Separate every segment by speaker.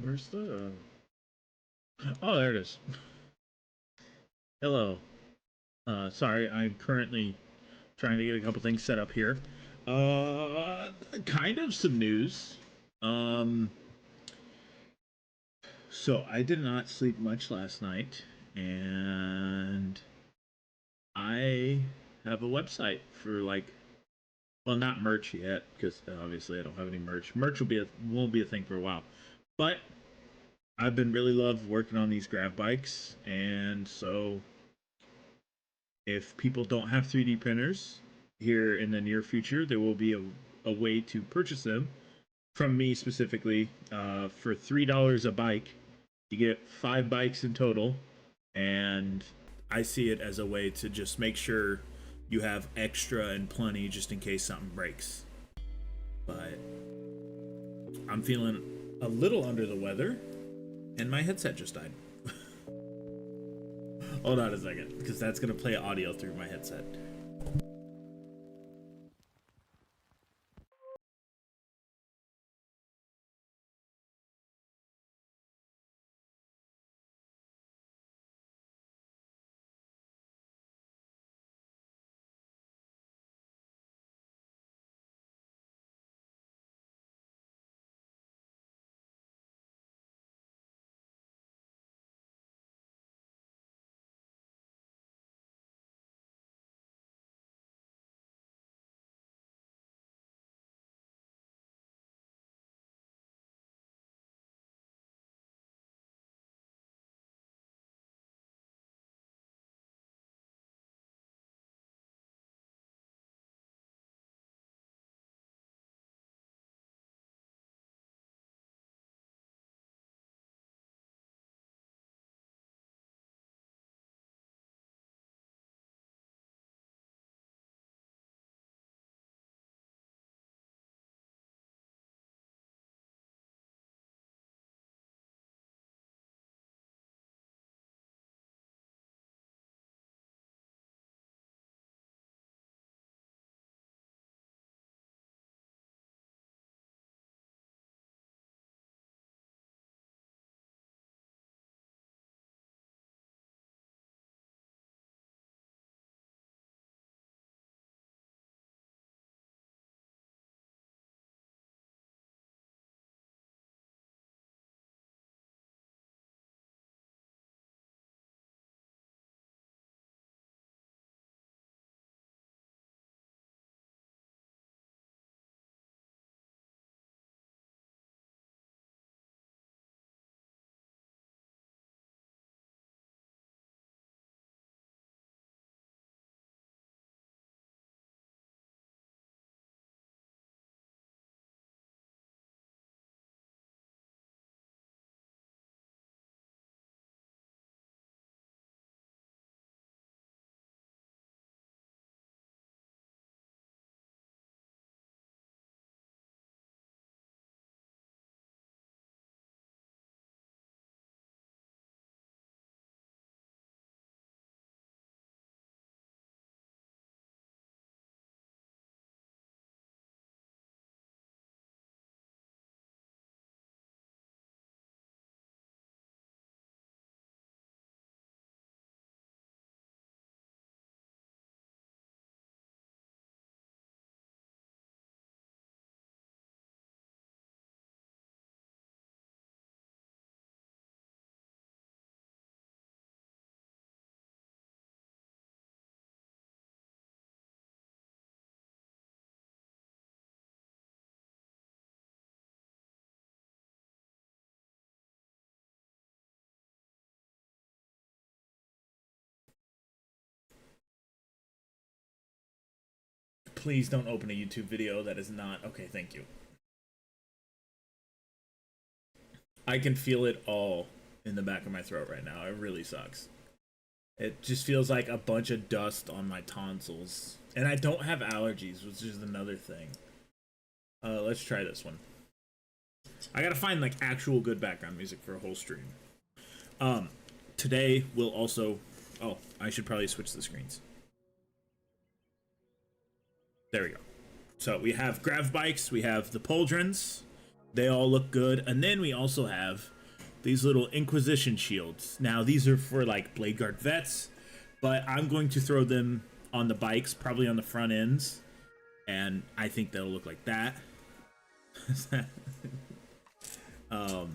Speaker 1: Where's the... Oh, there it is. Hello. Sorry, I'm currently trying to get a couple things set up here. Kind of some news. Um, so I did not sleep much last night, and I have a website for well, not merch yet because obviously I don't have any merch. Merch won't be a thing for a while, but I've been really love working on these grav bikes, and so if people don't have 3D printers here in the near future, there will be a way to purchase them from me specifically for $3 a bike. You get 5 bikes in total, and I see it as a way to just make sure you have extra and plenty just in case something breaks. But I'm feeling a little under the weather, and my headset just died. Hold on a second, because that's going to play audio through my headset. Please don't open a YouTube video that is not... Okay, thank you. I can feel it all in the back of my throat right now. It really sucks. It just feels like a bunch of dust on my tonsils. And I don't have allergies, which is another thing. Let's try this one. I gotta find like actual good background music for a whole stream. Today we'll also... Oh, I should probably switch the screens. There we go. So we have grav bikes, we have the pauldrons. They all look good. And then we also have these little Inquisition shields. Now, these are for like Blade Guard vets, but I'm going to throw them on the bikes, probably on the front ends, and I think they'll look like that. Why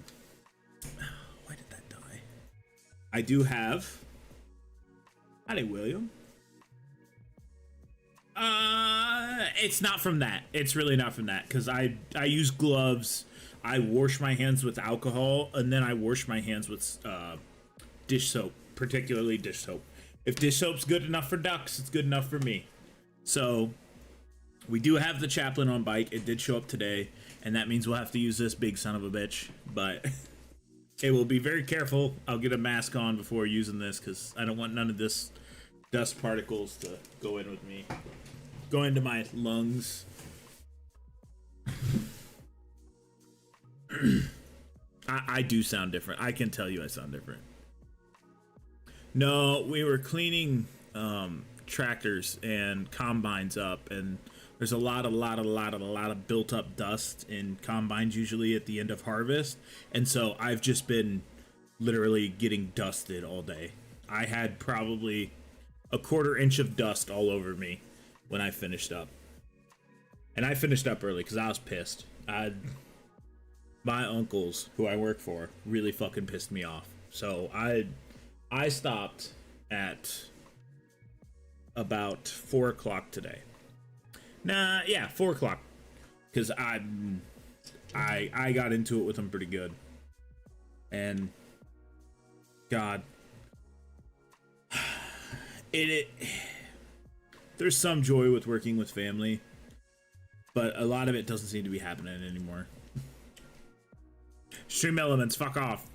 Speaker 1: did that die? I do have. Howdy, William. It's not from that. It's really not from that, because I use gloves. I wash my hands with alcohol, and then I wash my hands with dish soap, particularly dish soap. If dish soap's good enough for ducks, it's good enough for me. So we do have the chaplain on bike. It did show up today, and that means we'll have to use this big son of a bitch. But it will be very careful. I'll get a mask on before using this, because I don't want none of this dust particles to go in with me. Go into my lungs. I do sound different. I can tell you I sound different. No, we were cleaning tractors and combines up, and there's a lot of built up dust in combines usually at the end of harvest, and so I've just been literally getting dusted all day. I had probably a 1/4 inch of dust all over me when I finished up. And I finished up early because I was pissed. My uncles, who I work for, really fucking pissed me off. So I stopped at about 4 o'clock today. Nah, yeah, 4 o'clock. Because I got into it with them pretty good. And God, there's some joy with working with family, but a lot of it doesn't seem to be happening anymore. Stream elements, fuck off.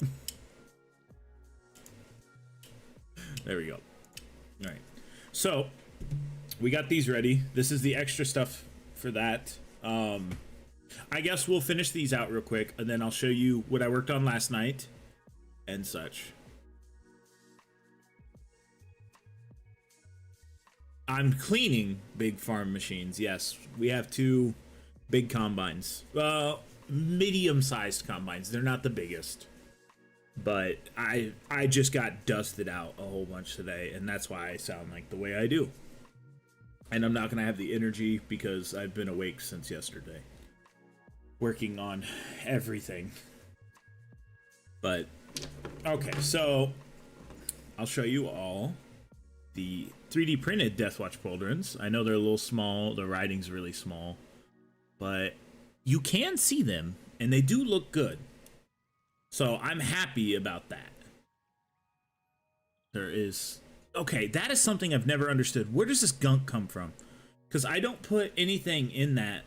Speaker 1: There we go. All right, so we got these ready. This is the extra stuff for that. I guess we'll finish these out real quick, and then I'll show you what I worked on last night and such. I'm cleaning big farm machines. Yes, we have 2 big combines. Well, medium-sized combines. They're not the biggest. But I just got dusted out a whole bunch today, and that's why I sound like the way I do. And I'm not going to have the energy because I've been awake since yesterday, working on everything. But, okay, so I'll show you all the 3D printed Deathwatch pauldrons. I know they're a little small, the writing's really small, but you can see them, and they do look good. So I'm happy about that. There is... Okay, that is something I've never understood. Where does this gunk come from? Because I don't put anything in that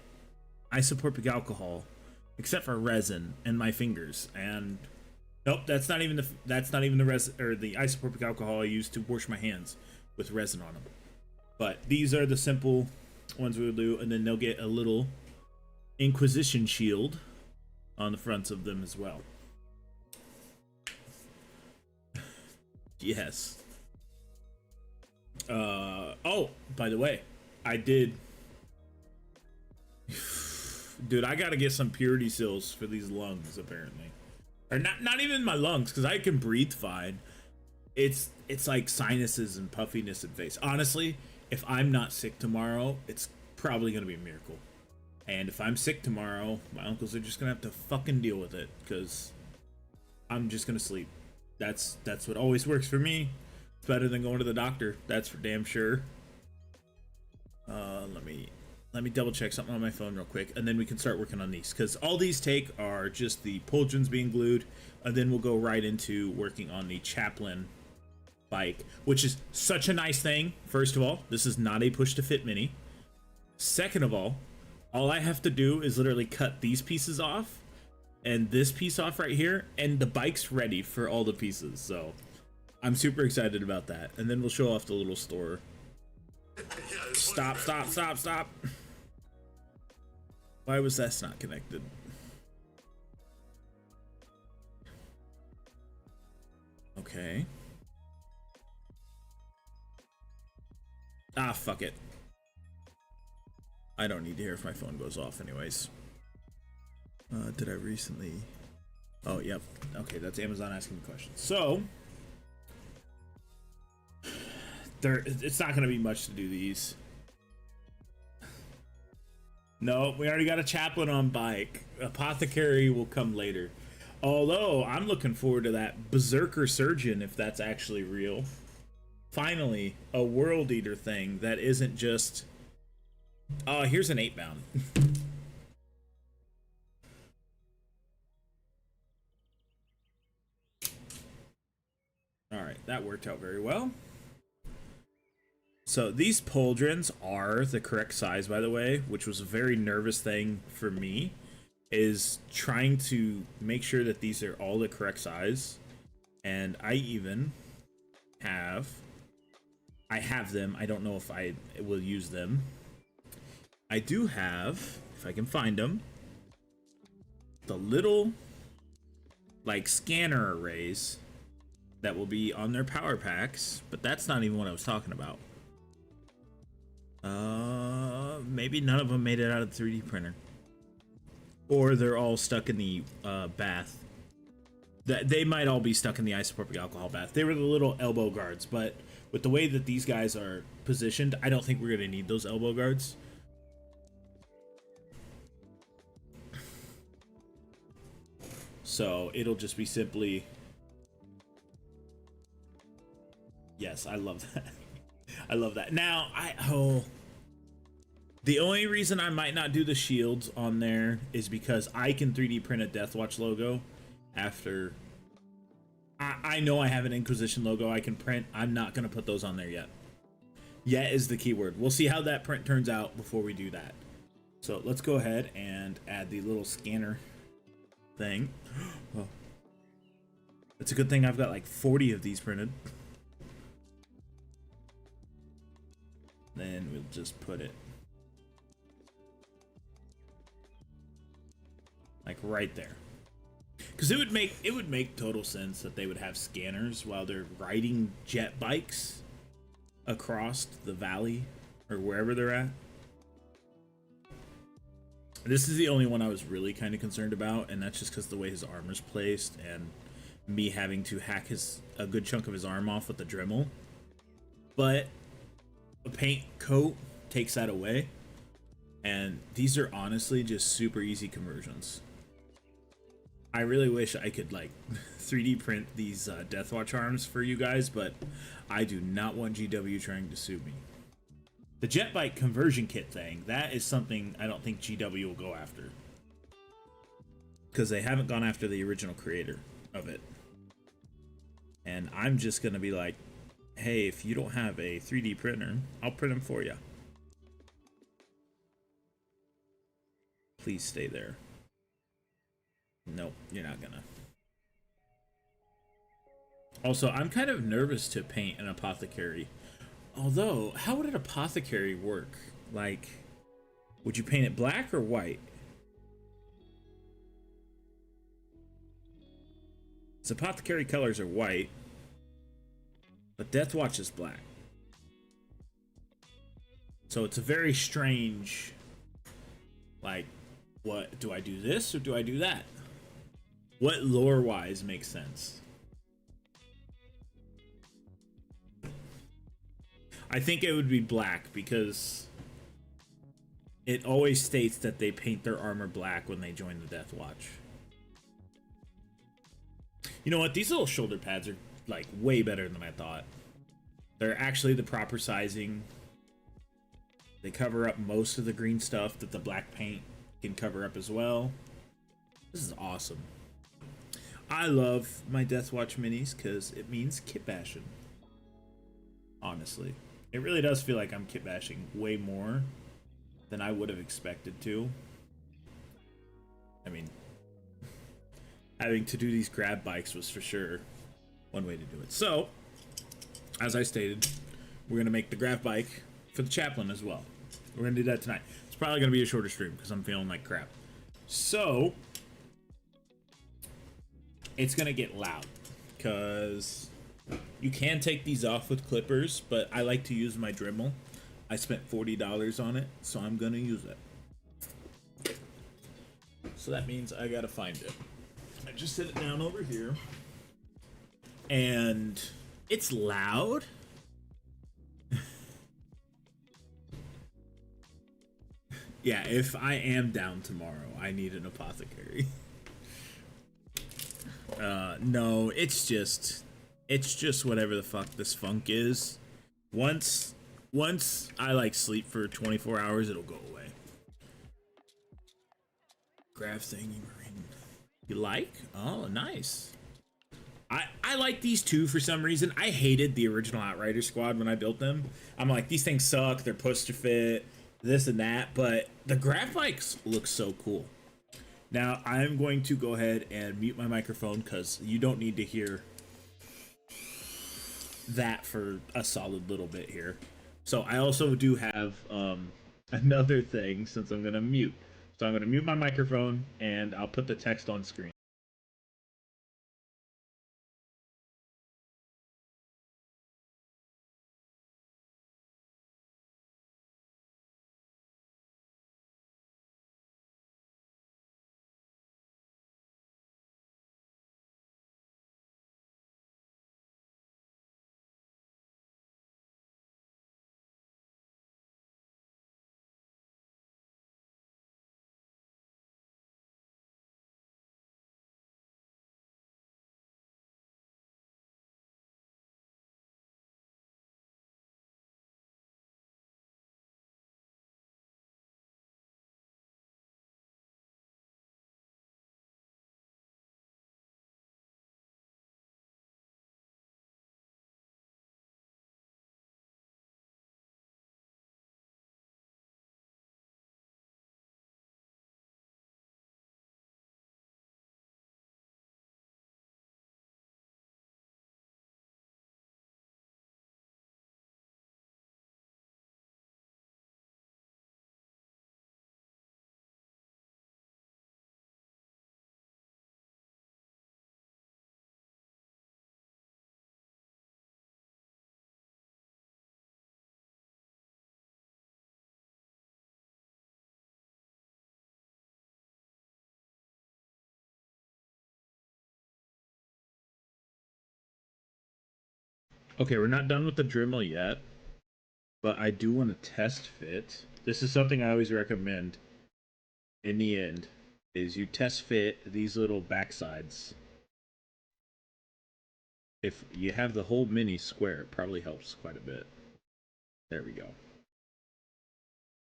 Speaker 1: isopropyl alcohol except for resin and my fingers. And nope, that's not even the resin or the isopropyl alcohol I use to wash my hands with resin on them. But these are the simple ones we'll do, and then they'll get a little Inquisition shield on the fronts of them as well. Yes. Oh, by the way, I did. Dude, I gotta get some purity seals for these lungs, apparently. Or not even my lungs, because I can breathe fine. It's like sinuses and puffiness and face. Honestly, if I'm not sick tomorrow, it's probably gonna be a miracle. And if I'm sick tomorrow, my uncles are just gonna have to fucking deal with it, because I'm just gonna sleep. That's what always works for me. It's better than going to the doctor. That's for damn sure. Let me double check something on my phone real quick, and then we can start working on these, because all these take are just the pauldrons being glued, and then we'll go right into working on the chaplain bike, which is such a nice thing. First of all, this is not a push to fit mini. Second of all I have to do is literally cut these pieces off and this piece off right here, and the bike's ready for all the pieces. So I'm super excited about that. And then we'll show off the little store. Stop. Why was that not connected? Okay. Ah, fuck it. I don't need to hear if my phone goes off anyways. Did I recently... Oh, yep. Okay, that's Amazon asking me questions. So, it's not going to be much to do these. No, we already got a chaplain on bike. Apothecary will come later. Although, I'm looking forward to that berserker surgeon, if that's actually real. Finally, a world eater thing that isn't just... Oh, here's an 8-bound. Alright, that worked out very well. So these pauldrons are the correct size, by the way, which was a very nervous thing for me, is trying to make sure that these are all the correct size. And I even have... I have them. I don't know if I will use them. I do have, if I can find them, the little, like, scanner arrays that will be on their power packs, but that's not even what I was talking about. Maybe none of them made it out of the 3D printer. Or they're all stuck in the bath. They might all be stuck in the isopropyl alcohol bath. They were the little elbow guards, but with the way that these guys are positioned, I don't think we're going to need those elbow guards. So it'll just be simply... Yes, I love that. I love that. Now, the only reason I might not do the shields on there is because I can 3D print a Deathwatch logo after... I know I have an Inquisition logo I can print. I'm not going to put those on there yet. Yet is the keyword. We'll see how that print turns out before we do that. So let's go ahead and add the little scanner thing. Oh. It's a good thing I've got like 40 of these printed. Then we'll just put it like right there. Because it would make total sense that they would have scanners while they're riding jet bikes across the valley or wherever they're at. This is the only one I was really kind of concerned about, and that's just because the way his armor's placed and me having to hack a good chunk of his arm off with the Dremel. But a paint coat takes that away, and these are honestly just super easy conversions. I really wish I could like 3D print these Deathwatch arms for you guys, but I do not want GW trying to sue me. The jet bike conversion kit thing, that is something I don't think GW will go after, because they haven't gone after the original creator of it. And I'm just gonna be like, hey, if you don't have a 3D printer, I'll print them for you. Please stay there. Nope, you're not gonna. Also, I'm kind of nervous to paint an apothecary. Although, how would an apothecary work? Like, would you paint it black or white? So apothecary colors are white, but Deathwatch is black. So it's a very strange, like, what, do I do this or do I do that? What lore-wise makes sense? I think it would be black because it always states that they paint their armor black when they join the Deathwatch. You know what? These little shoulder pads are like way better than I thought. They're actually the proper sizing. They cover up most of the green stuff that the black paint can cover up as well. This is awesome. I love my Deathwatch minis because it means kit bashing. Honestly. It really does feel like I'm kit bashing way more than I would have expected to. I mean, having to do these grab bikes was for sure one way to do it. So, as I stated, we're going to make the grab bike for the chaplain as well. We're going to do that tonight. It's probably going to be a shorter stream because I'm feeling like crap. So, it's going to get loud because you can take these off with clippers, but I like to use my Dremel. I spent $40 on it, so I'm going to use it. So that means I got to find it. I just set it down over here, and it's loud. Yeah, if I am down tomorrow, I need an apothecary. No, it's just whatever the fuck this funk is. Once once I like sleep for 24 hours, it'll go away. Graph thingy marine. You like? Oh, nice. I like these two for some reason. I hated the original Outrider squad when I built them. I'm like, these things suck. They're push to fit, this and that. But the graph bikes look so cool. Now I'm going to go ahead and mute my microphone because you don't need to hear that for a solid little bit here. So I also do have another thing since I'm gonna mute. So I'm gonna mute my microphone and I'll put the text on screen. Okay, we're not done with the Dremel yet, but I do want to test fit. This is something I always recommend in the end is you test fit these little backsides. If you have the whole mini square, it probably helps quite a bit. There we go.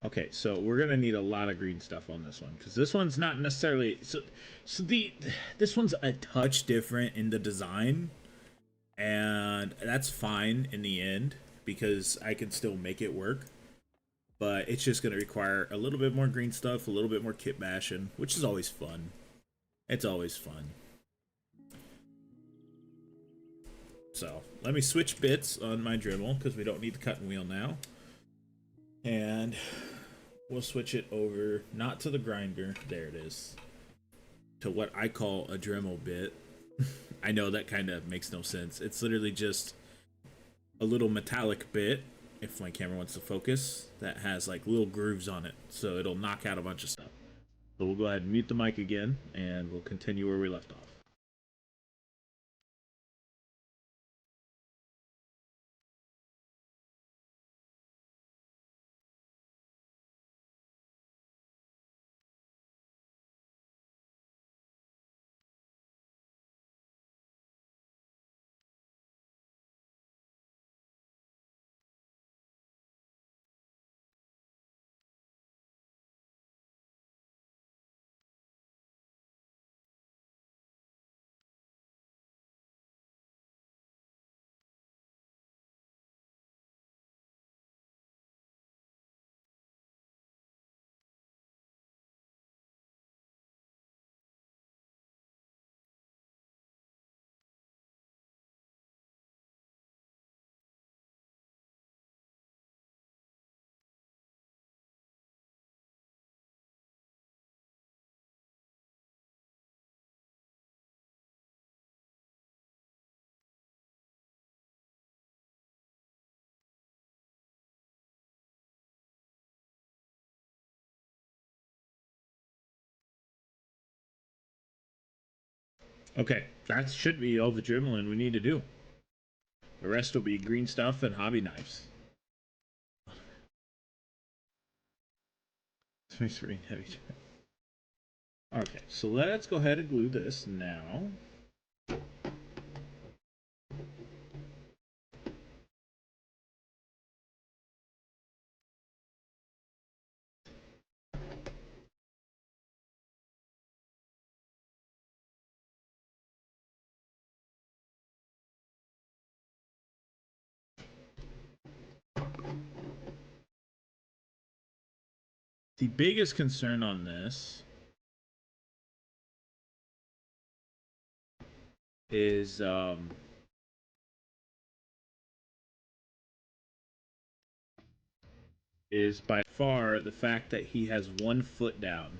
Speaker 1: Okay, so we're gonna need a lot of green stuff on this one because this one's not necessarily this one's a touch different in the design, and that's fine in the end because I can still make it work. But it's just gonna require a little bit more green stuff, a little bit more kit bashing, which is always fun. It's always fun. So let me switch bits on my Dremel because we don't need the cutting wheel now. And we'll switch it over, not to the grinder, there it is, to what I call a Dremel bit. I know that kind of makes no sense. It's literally just a little metallic bit, if my camera wants to focus, that has like little grooves on it, so it'll knock out a bunch of stuff. So we'll go ahead and mute the mic again, and we'll continue where we left off. Okay, that should be all the dribbling we need to do. The rest will be green stuff and hobby knives. Space Marine heavy. Okay, so let's go ahead and glue this now. The biggest concern on this is by far the fact that he has 1 foot down.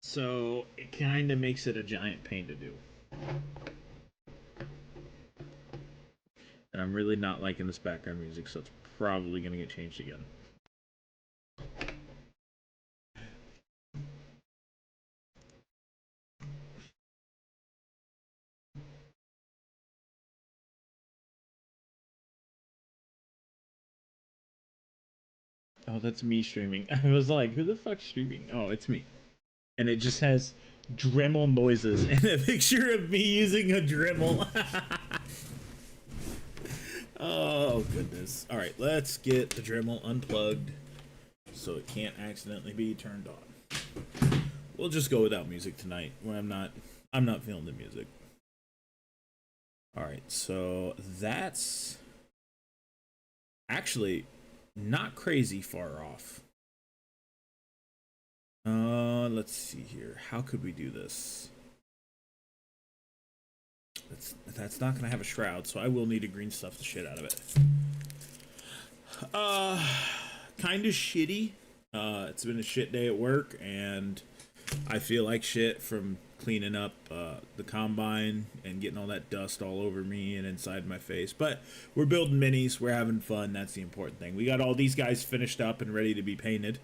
Speaker 1: So it kind of makes it a giant pain to do. And I'm really not liking this background music, so it's probably going to get changed again. Oh, that's me streaming. I was like, who the fuck's streaming? Oh, it's me. And it just has Dremel noises and a picture of me using a Dremel. Oh, goodness. All right, let's get the Dremel unplugged so it can't accidentally be turned on. We'll just go without music tonight. When I'm not feeling the music. All right, so that's actually not crazy far off. Let's see here. How could we do this? That's not gonna have a shroud, so I will need to green stuff the shit out of it. Kind of shitty. It's been a shit day at work, and I feel like shit from cleaning up the combine and getting all that dust all over me and inside my face. But we're building minis. We're having fun. That's the important thing. We got all these guys finished up and ready to be painted.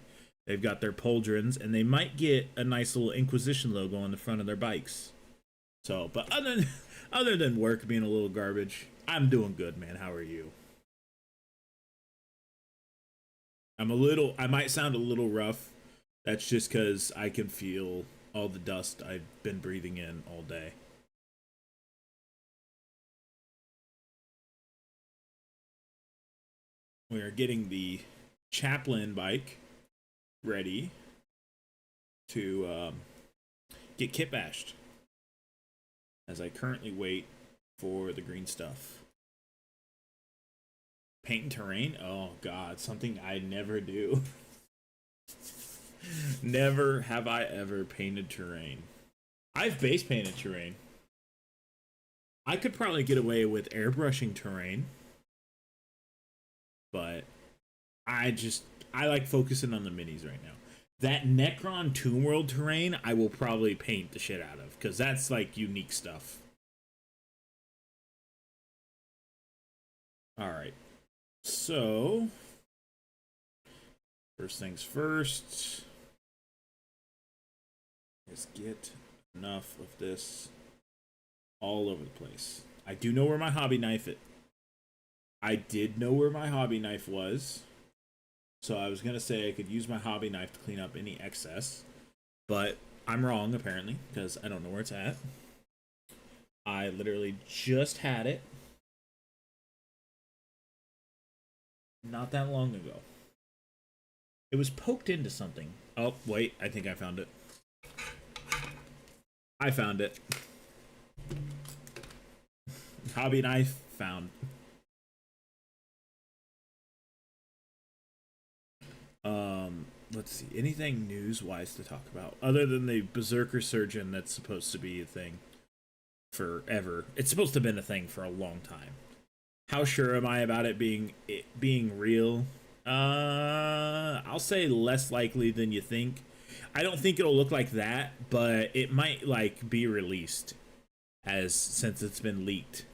Speaker 1: They've got their pauldrons, and they might get a nice little Inquisition logo on the front of their bikes. So, but other than work being a little garbage, I'm doing good, man. How are you? I might sound a little rough. That's just because I can feel all the dust I've been breathing in all day. We are getting the chaplain bike ready to get kit bashed as I currently wait for the green stuff. Paint and terrain? Oh god, something I never do. Never have I ever painted terrain. I've base painted terrain. I could probably get away with airbrushing terrain, but I like focusing on the minis right now. That Necron Tomb World terrain, I will probably paint the shit out of because that's like unique stuff. All right, so first things first. Is get enough of this all over the place. I do know where my hobby knife is. I did know where my hobby knife was. So I was going to say I could use my hobby knife to clean up any excess. But I'm wrong, apparently, because I don't know where it's at. I literally just had it not that long ago. It was poked into something. Oh, wait, I think I found it. I found it. Hobby knife found. Let's see. Anything news-wise to talk about other than the Berserker Surgeon that's supposed to be a thing forever? It's supposed to have been a thing for a long time. How sure am I about it being real? I'll say less likely than you think. I don't think it'll look like that, but it might like be released as since it's been leaked.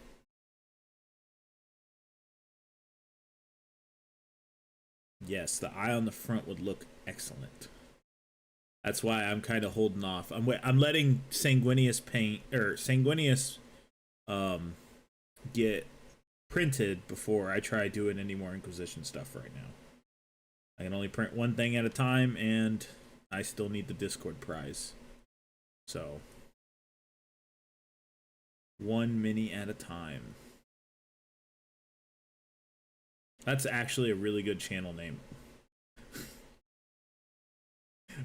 Speaker 1: Yes, the eye on the front would look excellent. That's why I'm kind of holding off. I'm letting Sanguinius paint or Sanguinius get printed before I try doing any more Inquisition stuff right now. I can only print one thing at a time, and I still need the Discord prize. So, one mini at a time. That's actually a really good channel name.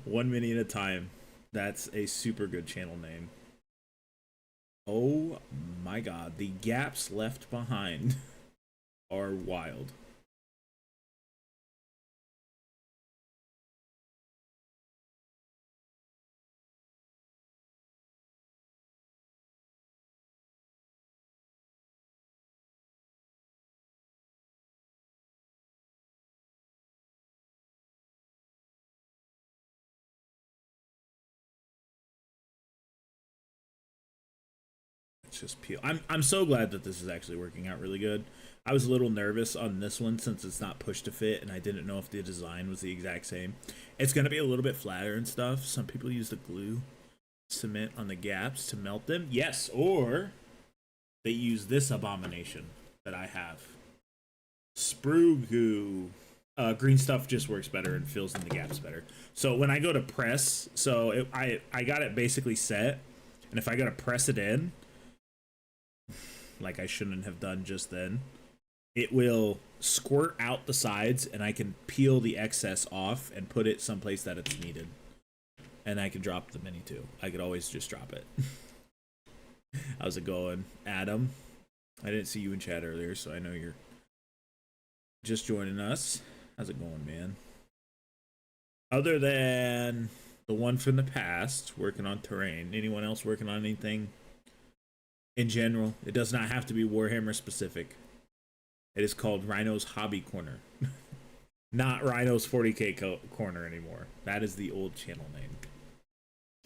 Speaker 1: One mini at a time. That's a super good channel name. Oh my god, the gaps left behind are wild. Just peel. I'm so glad that this is actually working out really good. I was a little nervous on this one since it's not push to fit and I didn't know if the design was the exact same. It's going to be a little bit flatter and stuff. Some people use the glue cement on the gaps to melt them. Yes, or they use this abomination that I have. Sprue goo. Green stuff just works better and fills in the gaps better. So when I go to press, I got it basically set, and if I go to press it in, like I shouldn't have done just then, it will squirt out the sides and I can peel the excess off and put it someplace that it's needed. And I can drop the mini too. I could always just drop it. How's it going, Adam? I didn't see you in chat earlier, so I know you're just joining us. How's it going, man? Other than the one from the past, working on terrain, anyone else working on anything in general? It does not have to be Warhammer specific. It is called Rhino's Hobby Corner. Not Rhino's 40k Corner anymore. That is the old channel name.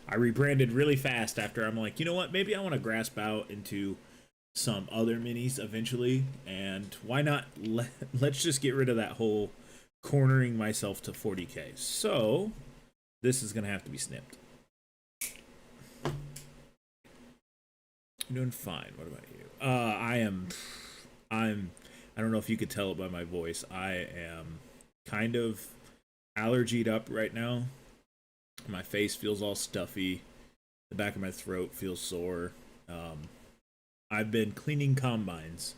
Speaker 1: I rebranded really fast after I'm like, you know what? Maybe I want to grasp out into some other minis eventually. And why not? Let's just get rid of that whole cornering myself to 40k. So this is going to have to be snipped. I'm doing fine. What about you? I don't know if you could tell it by my voice. I am kind of allergied up right now. My face feels all stuffy. The back of my throat feels sore. I've been cleaning combines,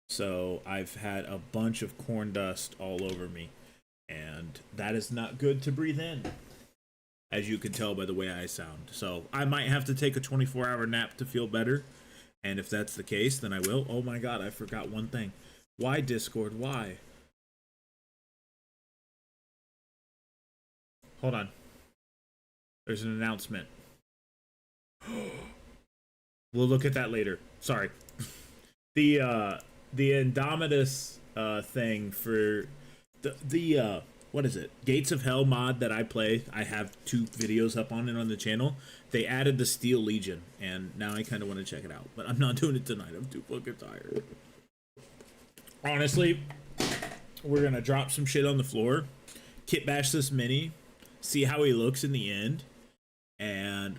Speaker 1: so I've had a bunch of corn dust all over me, and that is not good to breathe in, as you can tell by the way I sound. So I might have to take a 24-hour nap to feel better. And if that's the case, then I will. Oh my god, I forgot one thing. Why Discord? Why? Hold on. There's an announcement. We'll look at that later. Sorry. The Indomitus thing for the what is it? Gates of Hell mod that I play. I have 2 videos up on it on the channel. They added the Steel Legion, and now I kind of want to check it out. But I'm not doing it tonight. I'm too fucking tired. Honestly, we're going to drop some shit on the floor, kit bash this mini, see how he looks in the end, and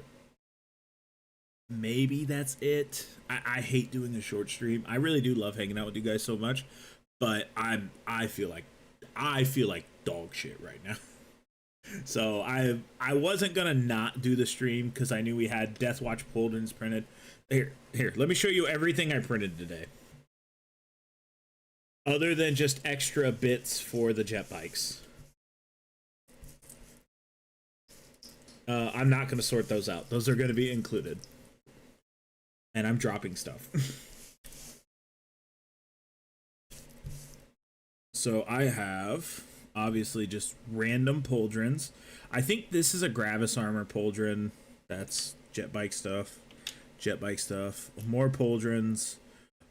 Speaker 1: maybe that's it. I hate doing a short stream. I really do love hanging out with you guys so much, but I feel like dog shit right now. So I wasn't gonna not do the stream because I knew we had Deathwatch Poldrins printed. Here, let me show you everything I printed today. Other than just extra bits for the jet bikes. I'm not gonna sort those out. Those are gonna be included. And I'm dropping stuff. So I have obviously just random Poldrins. I think this is a Gravis Armor Poldrin. That's jet bike stuff. Jet bike stuff. More Poldrins.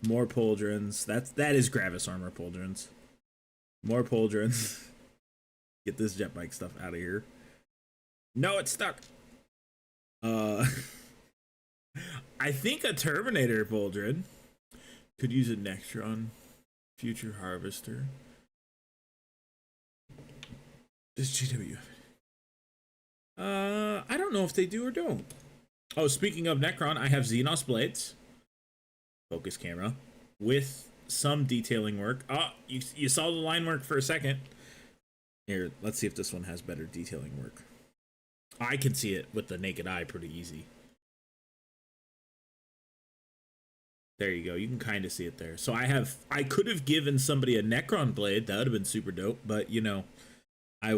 Speaker 1: More Poldrins. That is Gravis Armor Poldrins. More Poldrins. Get this jet bike stuff out of here. No, it's stuck. I think a Terminator Poldrin could use a Nextron Future Harvester. This GW. I don't know if they do or don't. Oh, speaking of Necron, I have Xenos blades. Focus camera. With some detailing work. Oh, you saw the line work for a second. Here, let's see if this one has better detailing work. I can see it with the naked eye pretty easy. There you go. You can kind of see it there. So I could have given somebody a Necron blade. That would have been super dope. But, you know, I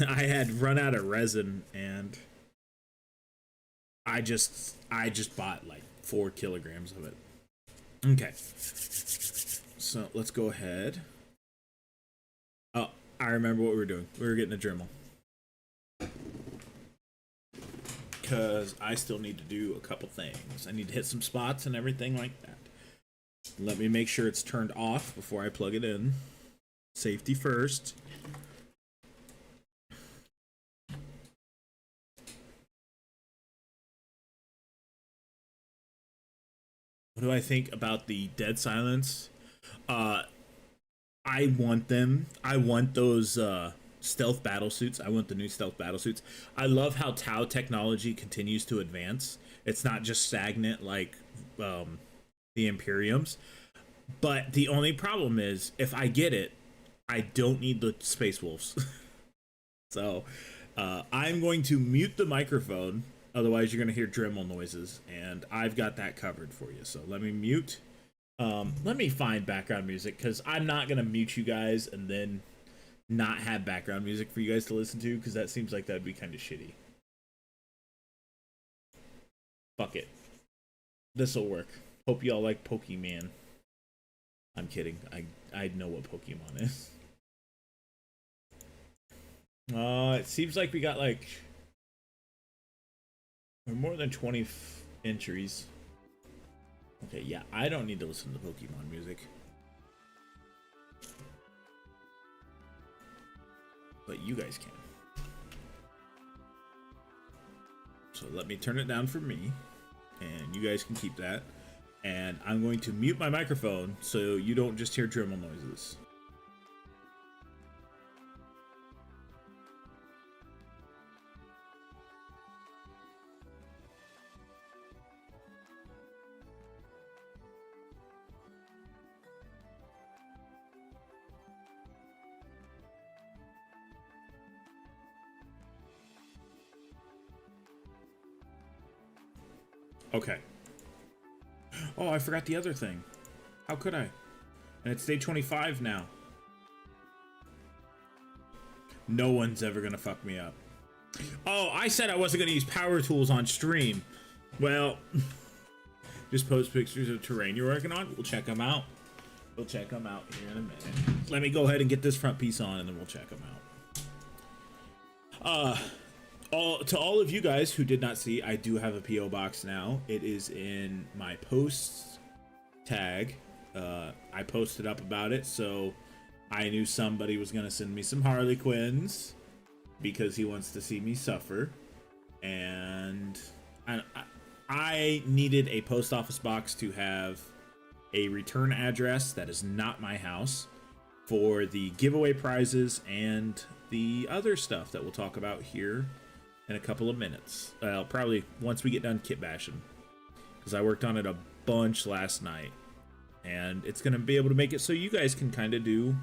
Speaker 1: had run out of resin and I just bought like 4 kilograms of it. Okay. So let's go ahead. Oh, I remember what we were doing. We were getting a Dremel. Because I still need to do a couple things. I need to hit some spots and everything like that. Let me make sure it's turned off before I plug it in. Safety first. What do I think about the Dead Silence? I want them. I want those stealth battle suits. I want the new stealth battle suits. I love how Tau technology continues to advance. It's not just stagnant like the Imperiums. But the only problem is, if I get it, I don't need the Space Wolves. So I'm going to mute the microphone. Otherwise, you're going to hear Dremel noises. And I've got that covered for you. So let me mute. Let me find background music, because I'm not going to mute you guys and then not have background music for you guys to listen to, because that seems like that would be kind of shitty. Fuck it. This'll work. Hope y'all like Pokemon. I'm kidding. I know what Pokemon is. It seems like we got like more than 20 entries. Okay, yeah, I don't need to listen to Pokemon music. But you guys can. So let me turn it down for me, and you guys can keep that. And I'm going to mute my microphone so you don't just hear Dremel noises. Okay. Oh, I forgot the other thing. How could I? And it's day 25 now. No one's ever gonna fuck me up. Oh, I said I wasn't gonna use power tools on stream. Well, just post pictures of terrain you're working on. We'll check them out. We'll check them out here in a minute. Let me go ahead and get this front piece on, and then we'll check them out. To all of you guys who did not see, I do have a PO box now. It is in my posts tag. I posted up about it, so I knew somebody was gonna send me some Harley Quinns because he wants to see me suffer, and I needed a post office box to have a return address that is not my house for the giveaway prizes and the other stuff that we'll talk about here in a couple of minutes. Probably once we get done kit bashing, because I worked on it a bunch last night, and it's gonna be able to make it so you guys can kind of do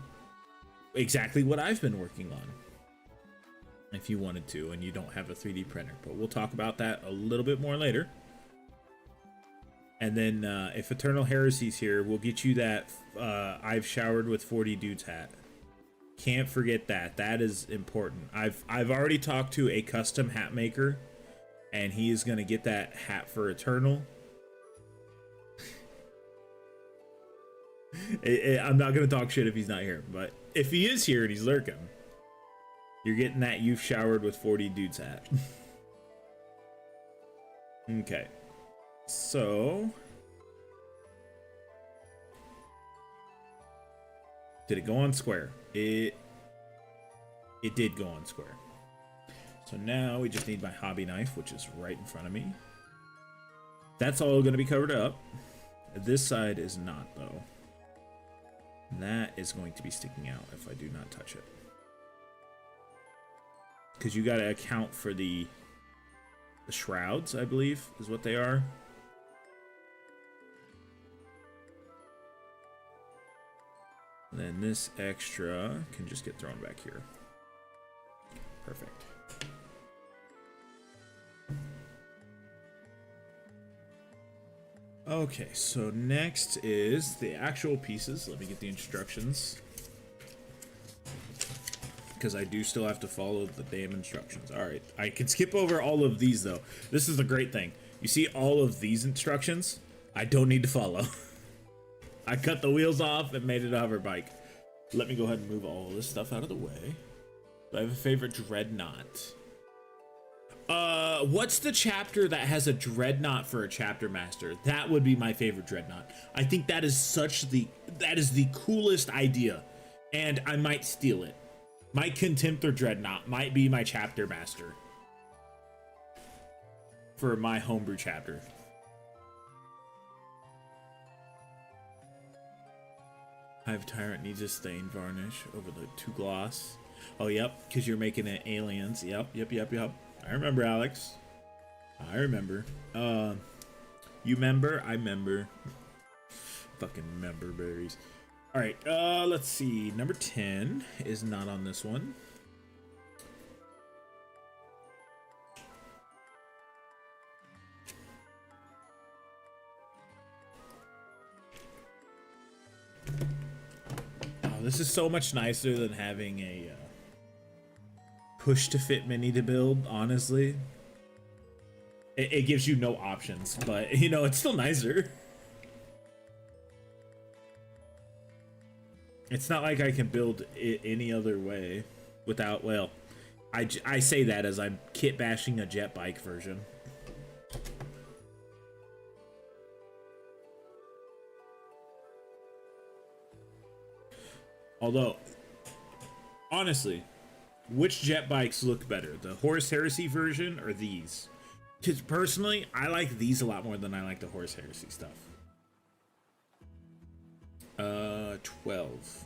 Speaker 1: exactly what I've been working on if you wanted to and you don't have a 3D printer. But we'll talk about that a little bit more later. And then if Eternal Heresy's here, we'll get you that I've showered with 40 dudes hat. Can't forget that. That is important. I've already talked to a custom hat maker, and he is going to get that hat for Eternal. I'm not going to talk shit if he's not here, but if he is here and he's lurking, you're getting that You've Showered with 40 dudes hat. Okay. So, did it go on square? It did go on square. So now we just need my hobby knife, which is right in front of me. That's all going to be covered up. This side is not, though. That is going to be sticking out if I do not touch it. because you got to account for the shrouds, I believe, is what they are. And then this extra can just get thrown back here. Perfect. Okay, so next is the actual pieces. Let me get the instructions, because I do still have to follow the damn instructions. All right, I can skip over all of these though. This is the great thing. You see all of these instructions? I don't need to follow. I cut the wheels off and made it a hover bike. Let me go ahead and move all this stuff out of the way. Do I have a favorite dreadnought? What's the chapter that has a dreadnought for a chapter master? That would be my favorite dreadnought. I think that is that is the coolest idea, and I might steal it. My Contemptor dreadnought might be my chapter master for my homebrew chapter. Hive Tyrant needs a stain varnish over the 2 gloss. Oh, yep, because you're making it aliens. Yep. I remember, Alex. I remember. You member? I member. Fucking member berries. All right, let's see. Number 10 is not on this one. Oh, this is so much nicer than having a push to fit mini to build, honestly. It gives you no options, but you know, it's still nicer. It's not like I can build it any other way without, well, I say that as I'm kit bashing a jet bike version. Although, honestly, which jet bikes look better, the Horus Heresy version or these? Because personally, I like these a lot more than I like the Horus Heresy stuff. 12.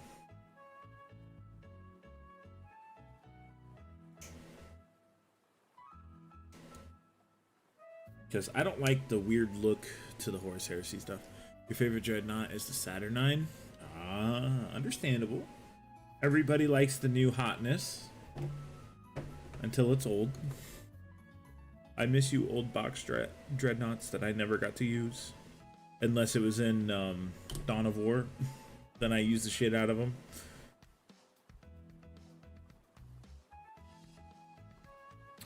Speaker 1: Because I don't like the weird look to the Horus Heresy stuff. Your favorite dreadnought is the Saturnine? Understandable. Everybody likes the new hotness. Until it's old. I miss you old box dreadnoughts that I never got to use. Unless it was in Dawn of War. Then I used the shit out of them.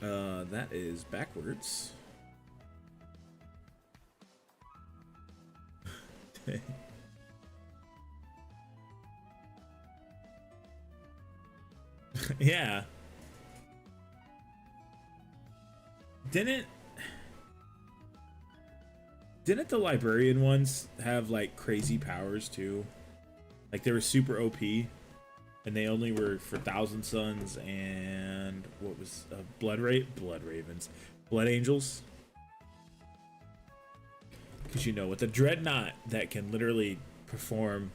Speaker 1: That is backwards. Yeah. Didn't the librarian ones have like crazy powers too? Like they were super OP, and they only were for Thousand Suns and what was Blood Ravens, Blood Angels. Because you know, with a dreadnought that can literally perform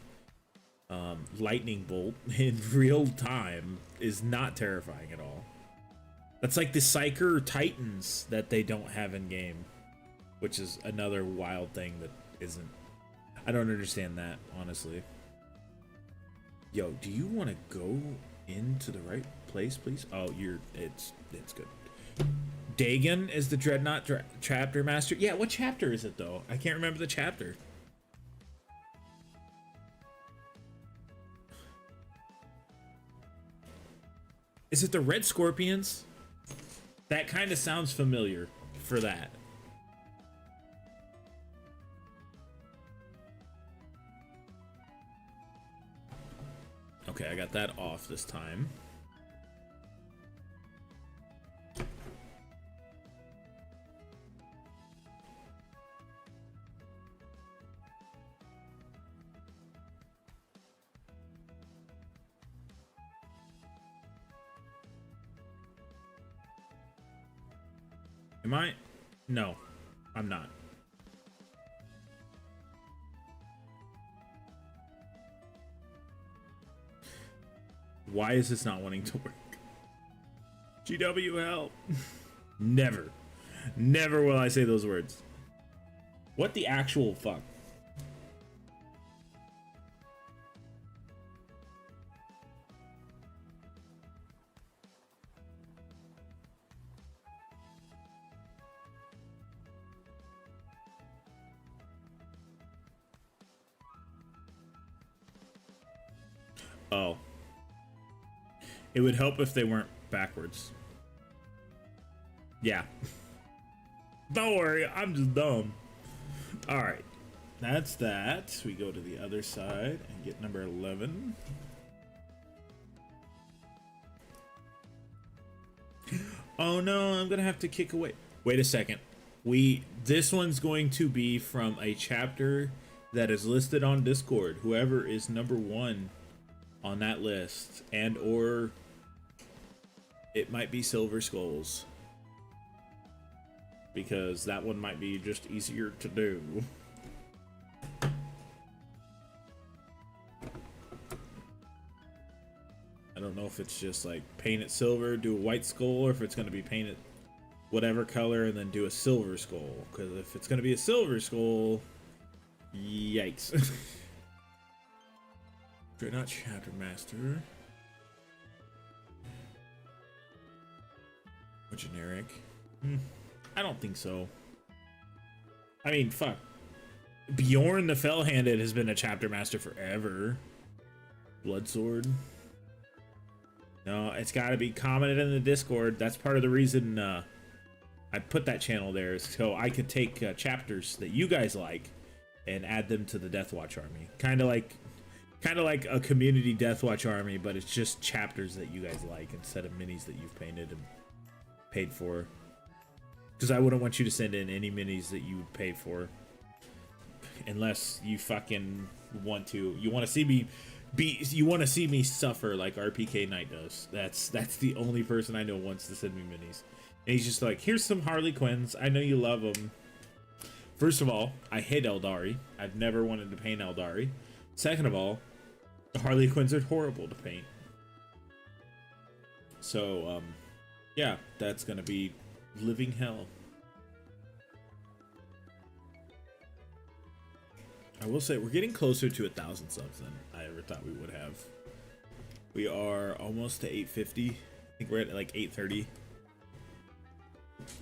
Speaker 1: lightning bolt in real time is not terrifying at all. That's like the Psyker Titans that they don't have in game, which is another wild thing that isn't. I don't understand that, honestly. Yo, do you want to go into the right place, please? Oh, it's good. Dagon is the Dreadnought chapter master. Yeah, what chapter is it though? I can't remember the chapter. Is it the Red Scorpions? That kind of sounds familiar for that. Okay, I got that off this time. Am I? No, I'm not. Why is this not wanting to work? GW help. Never. Never will I say those words. What the actual fuck? Oh. It would help if they weren't backwards. Yeah. Don't worry, I'm just dumb. Alright. That's that. We go to the other side and get number 11. Oh no, I'm gonna have to kick away. Wait a second. This one's going to be from a chapter that is listed on Discord. Whoever is number 1 on that list, and or it might be Silver Skulls, because that one might be just easier to do. I don't know if it's just like paint it silver, do a white skull, or if it's going to be painted whatever color and then do a silver skull, because if it's going to be a silver skull, yikes. Dreadnought Chapter Master. Or generic. I don't think so. I mean, fuck. Bjorn the Fell-Handed has been a Chapter Master forever. Bloodsword. No, it's got to be commented in the Discord. That's part of the reason I put that channel there, so I could take chapters that you guys like and add them to the Deathwatch army. Kind of like a community Deathwatch army, but it's just chapters that you guys like instead of minis that you've painted and paid for. Because I wouldn't want you to send in any minis that you pay for, unless you fucking want to. You want to see me you want to see me suffer like RPK Knight does. That's the only person I know wants to send me minis. And he's just like, here's some Harley Quinns. I know you love them. First of all, I hate Eldari. I've never wanted to paint Eldari. Second of all, the Harley Quinns are horrible to paint. So, yeah, that's gonna be living hell. I will say we're getting closer to 1,000 subs than I ever thought we would have. We are almost to 850. I think we're at like 830.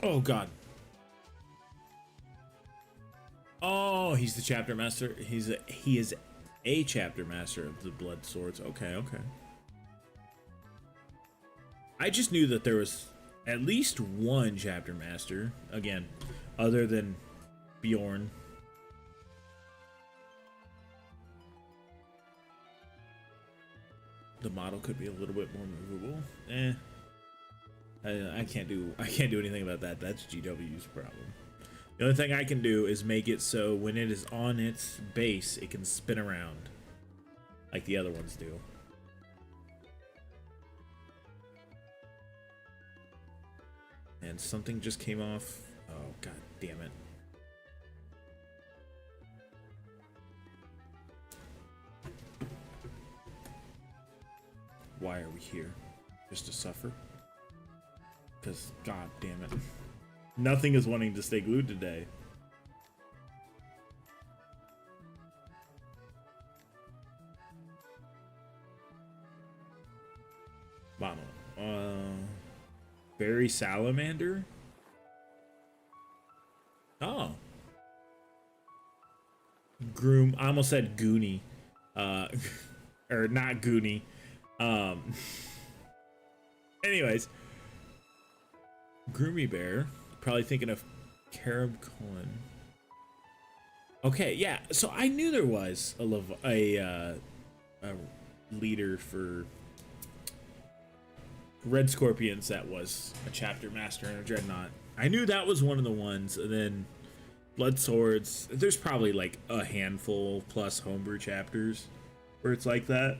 Speaker 1: Oh god. Oh, he's the chapter master. He is a chapter master of the blood swords. Okay, okay. I just knew that there was at least one chapter master, again, other than Bjorn. The model could be a little bit more movable. I can't do anything about that. That's GW's problem. The only thing I can do is make it so when it is on its base, it can spin around like the other ones do. And something just came off. Oh, god damn it. Why are we here? Just to suffer? Because, god damn it. Nothing is wanting to stay glued today. Mono. Barry Salamander? Oh. Groom. I almost said Goonie. Or not Goonie. Anyways. Groomy Bear. Probably thinking of Carib Cullen. Okay, yeah. So I knew there was a leader for Red Scorpions that was a chapter master and a dreadnought. I knew that was one of the ones, and then Blood Swords. There's probably like a handful plus homebrew chapters where it's like that,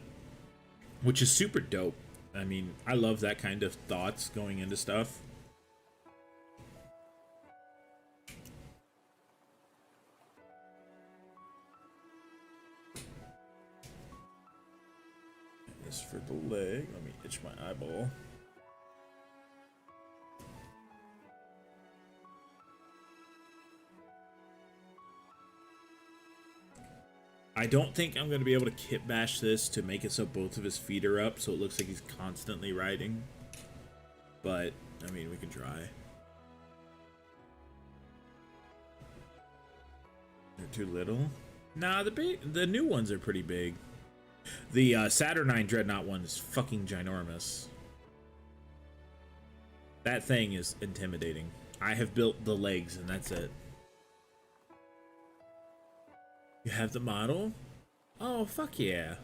Speaker 1: which is super dope. I mean, I love that kind of thoughts going into stuff. This for the leg. Let me itch my eyeball. I don't think I'm going to be able to kit bash this to make it so both of his feet are up, so it looks like he's constantly riding. But, I mean, we can try. They're too little? Nah, the new ones are pretty big. The Saturnine Dreadnought one is fucking ginormous. That thing is intimidating. I have built the legs, and that's it. You have the model? Oh, fuck yeah.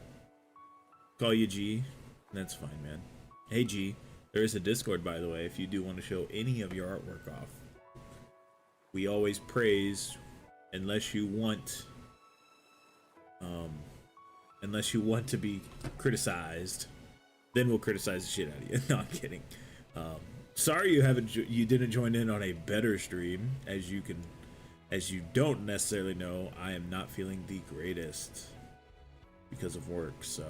Speaker 1: Call you G. That's fine, man. Hey, G. There is a Discord, by the way, if you do want to show any of your artwork off. We always praise, unless you want to be criticized, then we'll criticize the shit out of you. No, I'm kidding. Sorry you didn't join in on a better stream. As you don't necessarily know, I am not feeling the greatest because of work, so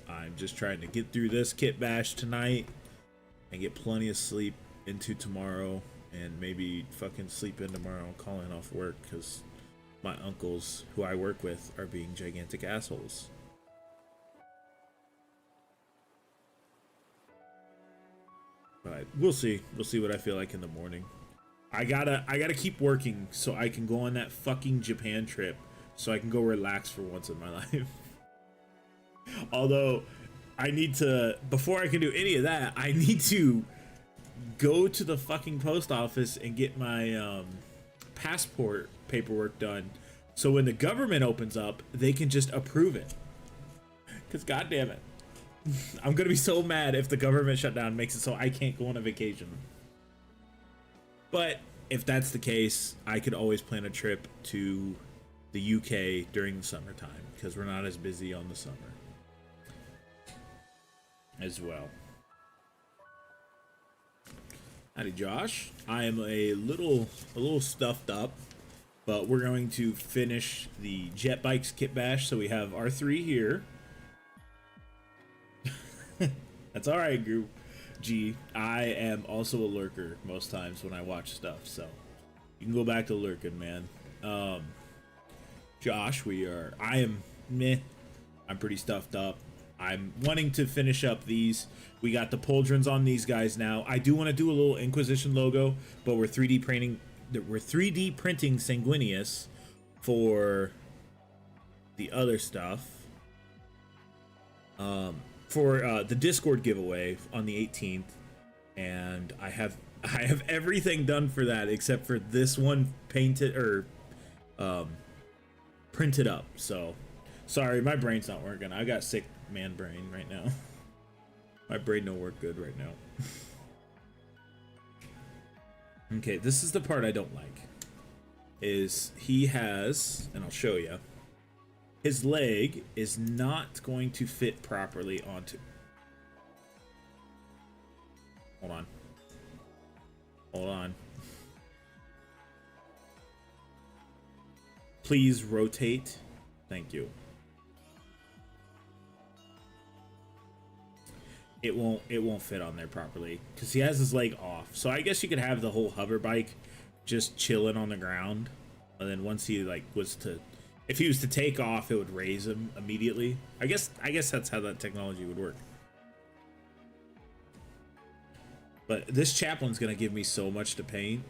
Speaker 1: I'm just trying to get through this kit bash tonight and get plenty of sleep into tomorrow, and maybe fucking sleep in tomorrow and calling off work because my uncles who I work with are being gigantic assholes. But we'll see. We'll see what I feel like in the morning. I gotta keep working so I can go on that fucking Japan trip, so I can go relax for once in my life. Although I need to, before I can do any of that, I need to go to the fucking post office and get my passport paperwork done, so when the government opens up, they can just approve it. Because goddamn it, I'm gonna be so mad if the government shutdown makes it so I can't go on a vacation. But if that's the case, I could always plan a trip to the UK during the summertime, because we're not as busy on the summer as well. Howdy, Josh. I am a little stuffed up, but we're going to finish the jet bikes kit bash. So we have R3 here. That's all right, group. G. I am also a lurker most times when I watch stuff, so you can go back to lurking, man. Josh, I am meh. I'm pretty stuffed up. I'm wanting to finish up these. We got the pauldrons on these guys now. I do want to do a little Inquisition logo, but we're 3D printing Sanguinius for the other stuff. For the Discord giveaway on the 18th, and I have everything done for that except for this one painted or printed up. So sorry, my brain's not working. I got sick man brain right now. My brain don't work good right now. Okay, this is the part I don't like. Is he has, and I'll show you, his leg is not going to fit properly onto. Hold on. Hold on. Please rotate. Thank you. It won't fit on there properly because he has his leg off. So I guess you could have the whole hover bike just chilling on the ground, and then once he if he was to take off, it would raise him immediately. I guess that's how that technology would work. But this chaplain's gonna give me so much to paint.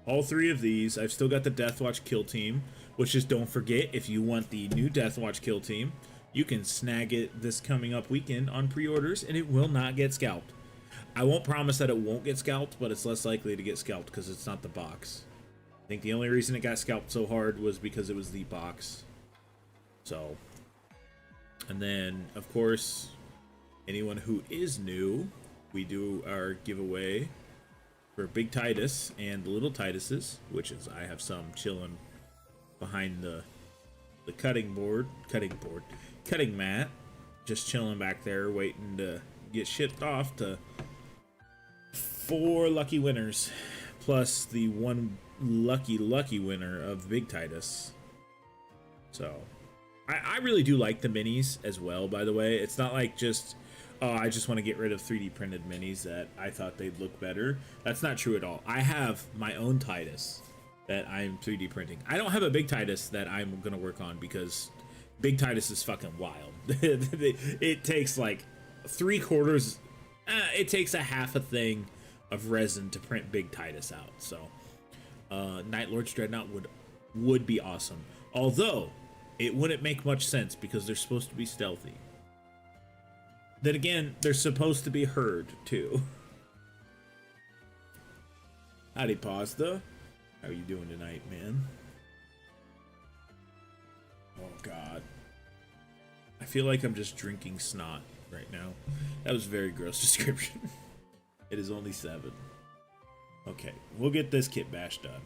Speaker 1: All three of these. I've still got the Deathwatch kill team, which is, don't forget, if you want the new Deathwatch kill team, you can snag it this coming up weekend on pre-orders, and it will not get scalped. I won't promise that it won't get scalped, but it's less likely to get scalped because it's not the box. I think the only reason it got scalped so hard was because it was the box. So, and then, of course, anyone who is new, we do our giveaway for Big Titus and the Little Tituses, which is, I have some chilling behind the cutting mat, just chilling back there, waiting to get shipped off to 4 lucky winners, plus the one lucky winner of Big Titus. So I really do like the minis as well, by the way. It's not like just, oh, I just want to get rid of 3D printed minis that I thought they'd look better. That's not true at all. I have my own Titus that I'm 3D printing. I don't have a Big Titus that I'm going to work on because Big Titus is fucking wild. It takes like 3/4. It takes a half a thing of resin to print Big Titus out. So, Night Lord's Dreadnought would be awesome. Although it wouldn't make much sense because they're supposed to be stealthy. Then again, they're supposed to be heard too. Howdy, Pasta. How are you doing tonight, man? Oh God. I feel like I'm just drinking snot right now. That was a very gross description. It is only 7. Okay, we'll get this kit bash done.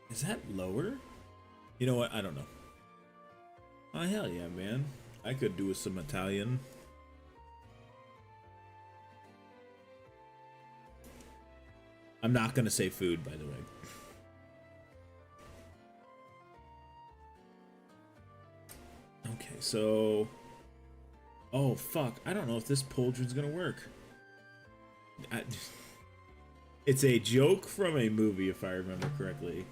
Speaker 1: Is that lower? You know what? I don't know. Oh, hell yeah, man. I could do with some Italian. I'm not gonna say food, by the way. Okay, so... Oh, fuck. I don't know if this pauldron's gonna work. It's a joke from a movie, if I remember correctly.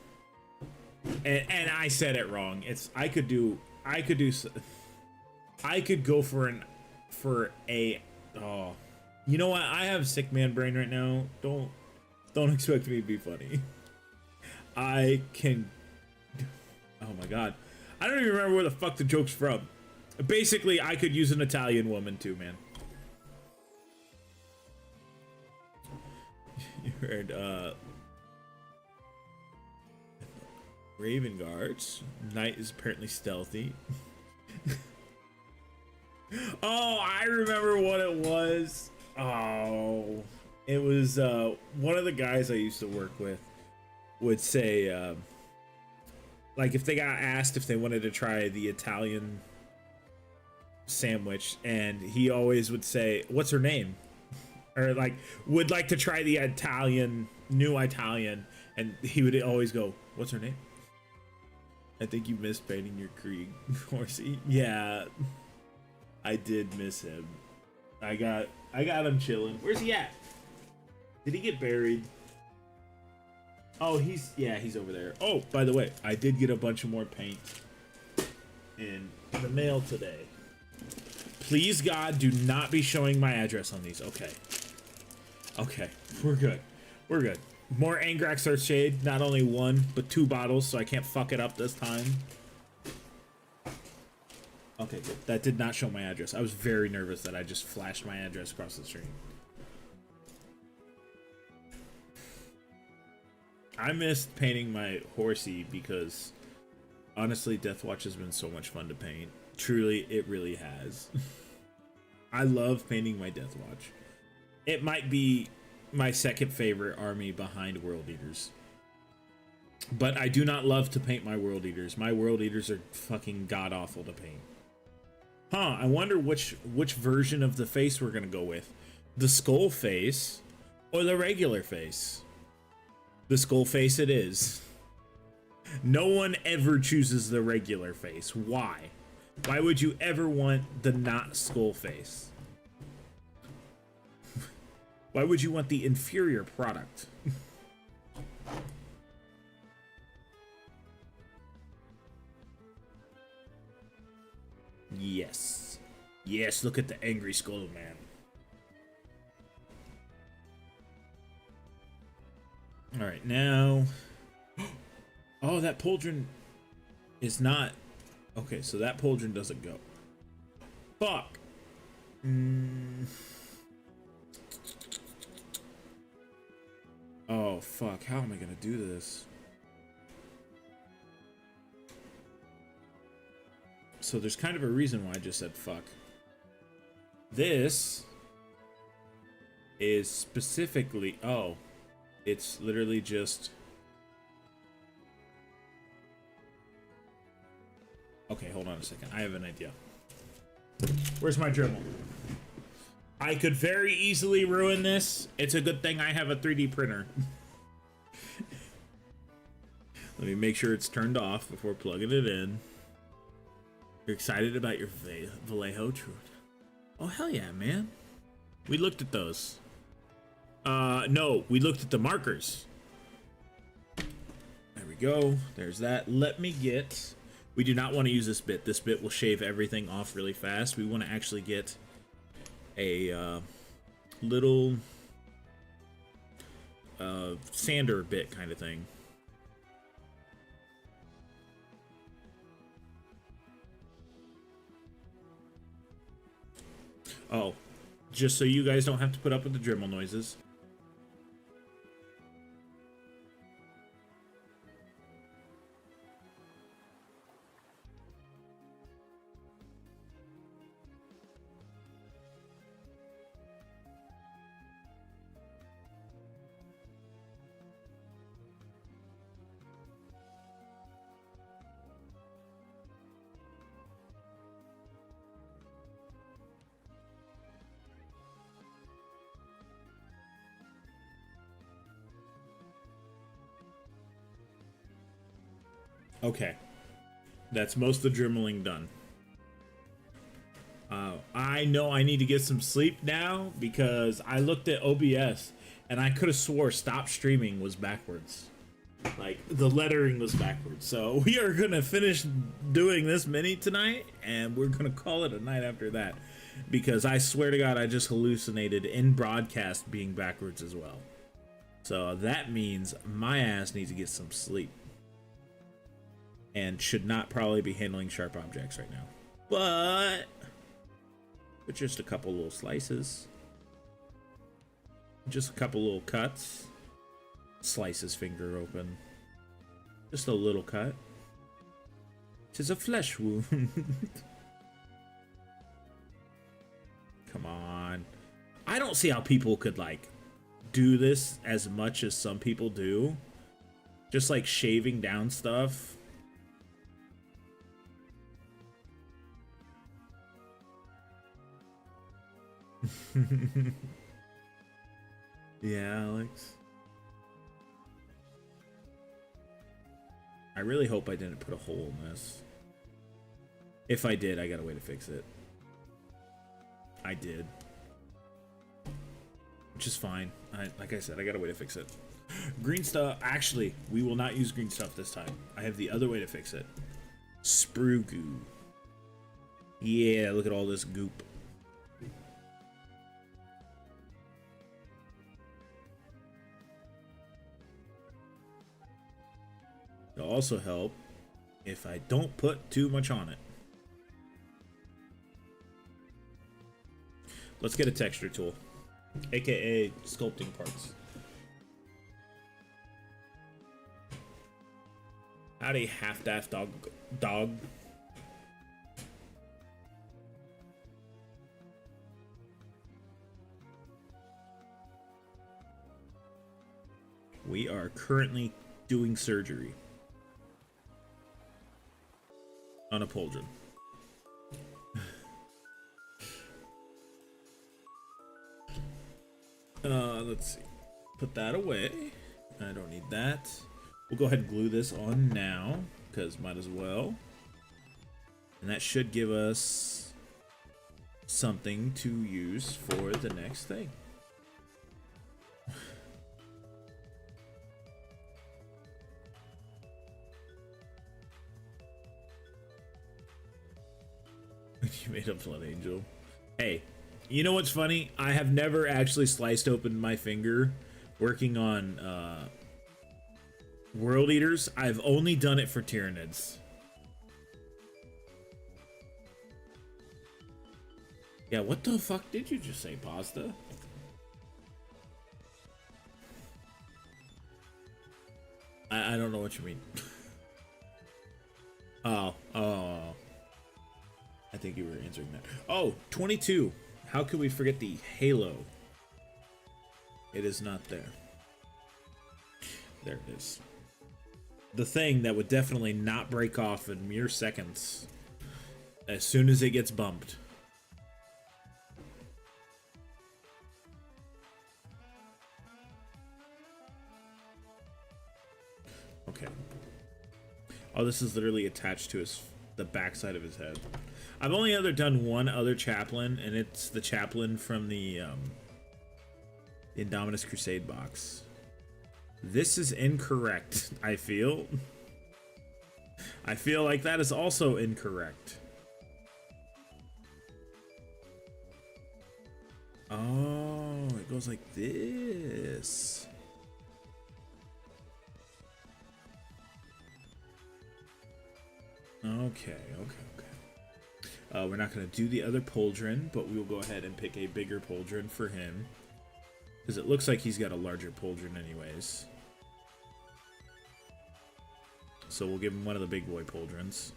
Speaker 1: And I said it wrong. I could go for a oh, you know what? I have sick man brain right now. Don't expect me to be funny. I can. Oh my God, I don't even remember where the fuck the joke's from. Basically, I could use an Italian woman too, man. You heard Raven Guards. Knight is apparently stealthy. Oh, I remember what it was. Oh, it was one of the guys I used to work with would say, like if they got asked if they wanted to try the Italian sandwich, and he always would say, "What's her name?" Or like would like to try the new Italian, and he would always go, "What's her name?" I think you missed painting your Krieg horsey. Yeah, I did miss him. I got him chilling. Where's he at? Did he get buried? Oh, he's over there. Oh, by the way, I did get a bunch of more paint in the mail today. Please, God, do not be showing my address on these. Okay. Okay, we're good. We're good. More Angrax Earthshade. Not only 1, but 2 bottles, so I can't fuck it up this time. Okay, good. That did not show my address. I was very nervous that I just flashed my address across the screen. I missed painting my horsey because, honestly, Deathwatch has been so much fun to paint. Truly, it really has. I love painting my Deathwatch. It might be my second favorite army behind World Eaters. But I do not love to paint my World Eaters. My World Eaters are fucking god-awful to paint. Huh, I wonder which version of the face we're gonna go with. The skull face or the regular face? The skull face it is. No one ever chooses the regular face. Why? Why would you ever want the not skull face? Why would you want the inferior product? Yes. Yes, look at the angry skull man. Alright, now... Oh, that pauldron is not... Okay, so that pauldron doesn't go. Fuck! Oh, fuck. How am I gonna do this? So there's kind of a reason why I just said fuck. This is specifically... Oh. It's literally just... Okay, hold on a second. I have an idea. Where's my Dremel? I could very easily ruin this. It's a good thing I have a 3D printer. Let me make sure it's turned off before plugging it in. You're excited about your Vallejo Truth? Oh, hell yeah, man. We looked at those. No, we looked at the markers. There we we go. There's that. Let me get... We do not want to use this bit. This bit will shave everything off really fast. We want to actually get a little sander bit kind of thing. Oh, just so you guys don't have to put up with the Dremel noises. Okay, that's most of the dremeling done. I know I need to get some sleep now because I looked at OBS and I could have swore stop streaming was backwards. Like, the lettering was backwards. So we are going to finish doing this mini tonight and we're going to call it a night after that. Because I swear to God, I just hallucinated in broadcast being backwards as well. So that means my ass needs to get some sleep. And should not probably be handling sharp objects right now. But just a couple little slices. Just a couple little cuts. Slice his finger open. Just a little cut. 'Tis a flesh wound. Come on. I don't see how people could, like, do this as much as some people do. Just, like, shaving down stuff. Yeah, Alex. I really hope I didn't put a hole in this. If I did, I got a way to fix it. I did. Which is fine. Like I said, I got a way to fix it. Green stuff. Actually, we will not use green stuff this time. I have the other way to fix it. Sprue goo. Yeah, look at all this goop. It'll also help if I don't put too much on it. Let's get a texture tool, aka sculpting parts. Howdy, half-daft dog. We are currently doing surgery on a pauldron. Let's see. Put that away. I don't need that. We'll go ahead and glue this on now, because might as well. And that should give us something to use for the next thing. You made a blood angel. Hey, you know what's funny? I have never actually sliced open my finger working on World Eaters. I've only done it for Tyranids. Yeah, what the fuck did you just say, Pasta? I don't know what you mean. Oh. I think you were answering that. Oh, 22. How could we forget the halo? It is not there. There it is. The thing that would definitely not break off in mere seconds as soon as it gets bumped. Okay. Oh, this is literally attached to the backside of his head. I've only ever done one other chaplain, and it's the chaplain from the Indominus Crusade box. This is incorrect, I feel. I feel like that is also incorrect. Oh, it goes like this. Okay. We're not going to do the other pauldron, but we will go ahead and pick a bigger pauldron for him. Because it looks like he's got a larger pauldron anyways. So we'll give him one of the big boy pauldrons.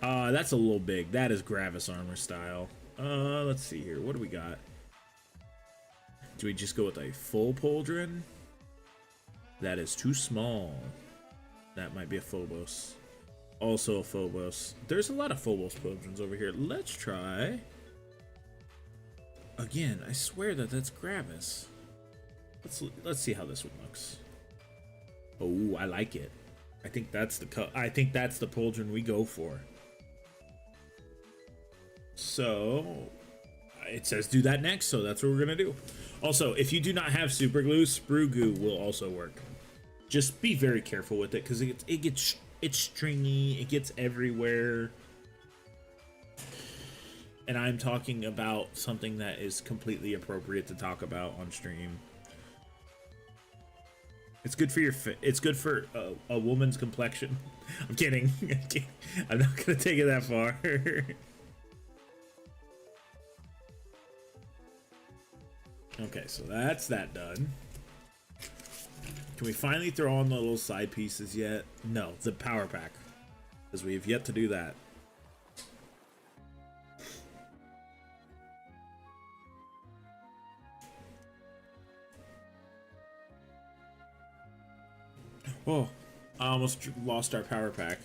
Speaker 1: That's a little big. That is Gravis armor style. Let's see here. What do we got? Do we just go with a full pauldron? That is too small. That might be a Phobos. Also a Phobos. There's a lot of Phobos pauldrons over here. Let's try. Again, I swear that's Gravis. Let's see how this one looks. Oh, I like it. I think that's the pauldron we go for. So it says do that next, so that's what we're gonna do. Also, if you do not have super glue, sprue goo will also work. Just be very careful with it because it's stringy, it gets everywhere. And I'm talking about something that is completely appropriate to talk about on stream. It's good for your it's good for a woman's complexion. I'm kidding. I'm not gonna take it that far. Okay, so that's that done. Can we finally throw on the little side pieces yet? No, the power pack, because we have yet to do that. Oh, I almost lost our power pack.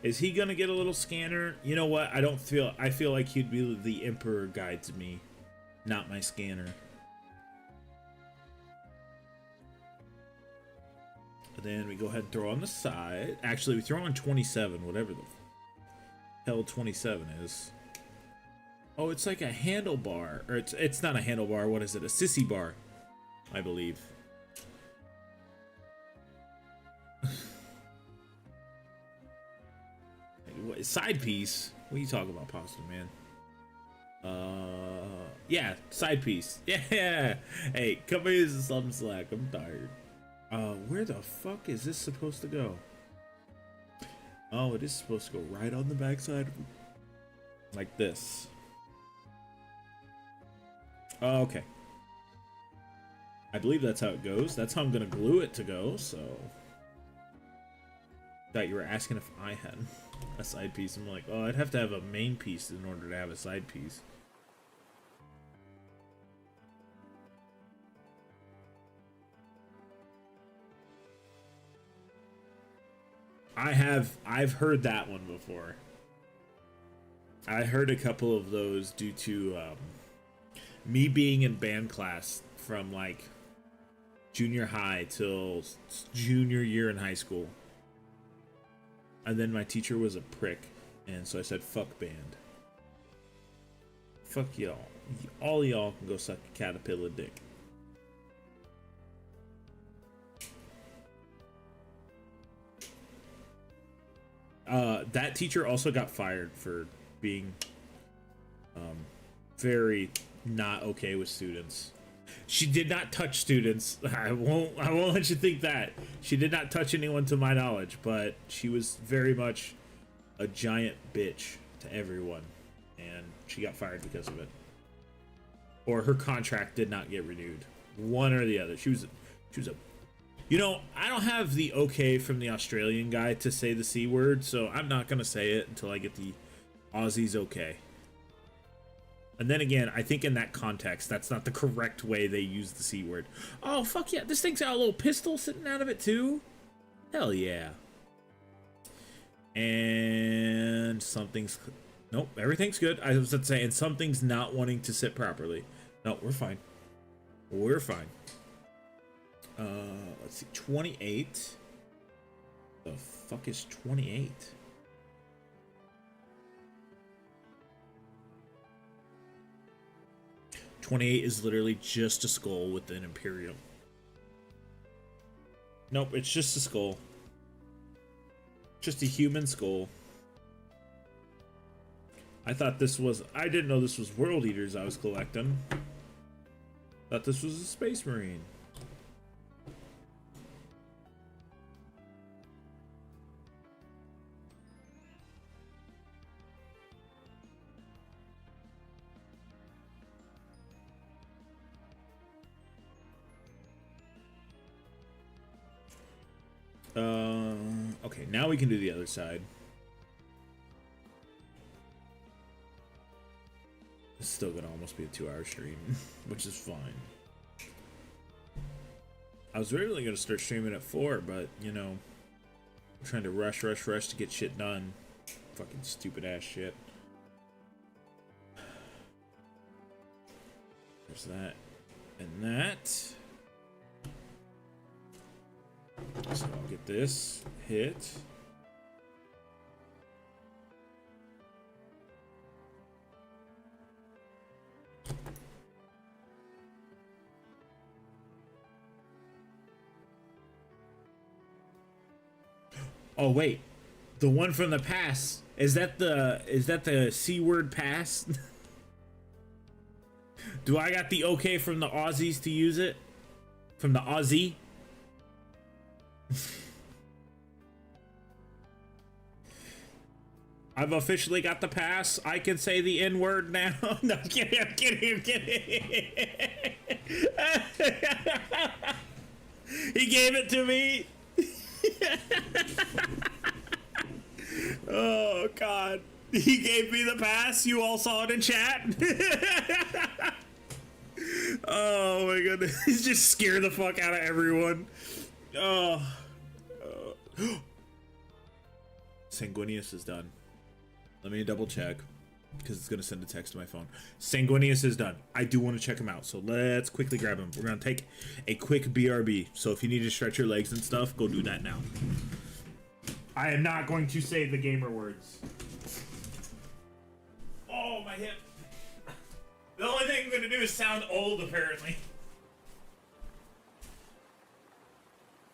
Speaker 1: Is he gonna get a little scanner? You know what? I feel like he'd be the Emperor guides me, not my scanner. And then we go ahead and throw on the side. Actually, we throw on 27, whatever the hell 27 is. Oh, it's like a handlebar, or it's not a handlebar. What is it? A sissy bar, I believe. What, side piece? What are you talking about, pasta man? Yeah, side piece. Yeah. Hey, come here some slack. I'm tired. Where the fuck is this supposed to go? Oh, it is supposed to go right on the backside, like this. Oh, okay. I believe that's how it goes. That's how I'm gonna glue it to go, so. Thought you were asking if I had a side piece. I'm like, oh, I'd have to have a main piece in order to have a side piece. I've heard that one before. I heard a couple of those due to me being in band class from like junior high till junior year in high school. And then my teacher was a prick, and so I said, fuck band. Fuck y'all. All y'all can go suck a caterpillar dick. That teacher also got fired for being very not okay with students. She did not touch students. I won't let you think that. She did not touch anyone to my knowledge, but she was very much a giant bitch to everyone, and she got fired because of it. Or her contract did not get renewed. One or the other. She was a You know, I don't have the okay from the Australian guy to say the C word, so I'm not gonna say it until I get the Aussies okay. And then again, I think in that context, that's not the correct way they use the C word. Oh, fuck yeah. This thing's got a little pistol sitting out of it, too. Hell yeah. And something's... Nope, everything's good. I was about to say, and something's not wanting to sit properly. No, we're fine. We're fine. Let's see. 28. The fuck is 28? 28 is literally just a skull with an Imperial. Nope, it's just a skull. Just a human skull. I thought this was... I didn't know this was World Eaters I was collecting. Thought this was a Space Marine. Okay, now we can do the other side. It's still gonna almost be a 2-hour stream, which is fine. I was really gonna start streaming at 4, but you know, I'm trying to rush to get shit done. Fucking stupid ass shit. There's that and that. So I'll get this hit. Oh wait, the one from the pass, is that the C word pass? Do I got the okay from the Aussies to use it? From the Aussie? I've officially got the pass. I can say the N-word now. No, I'm kidding, I'm kidding, I'm kidding. He gave it to me. Oh, God. He gave me the pass. You all saw it in chat. Oh, my goodness. He's just scared the fuck out of everyone. Oh. Sanguinius is done. Let me double check, because it's going to send a text to my phone. Sanguinius is done. I do want to check him out, so let's quickly grab him. We're going to take a quick BRB. So if you need to stretch your legs and stuff, go do that now. I am not going to say the gamer words. Oh, my hip. The only thing I'm going to do is sound old, apparently.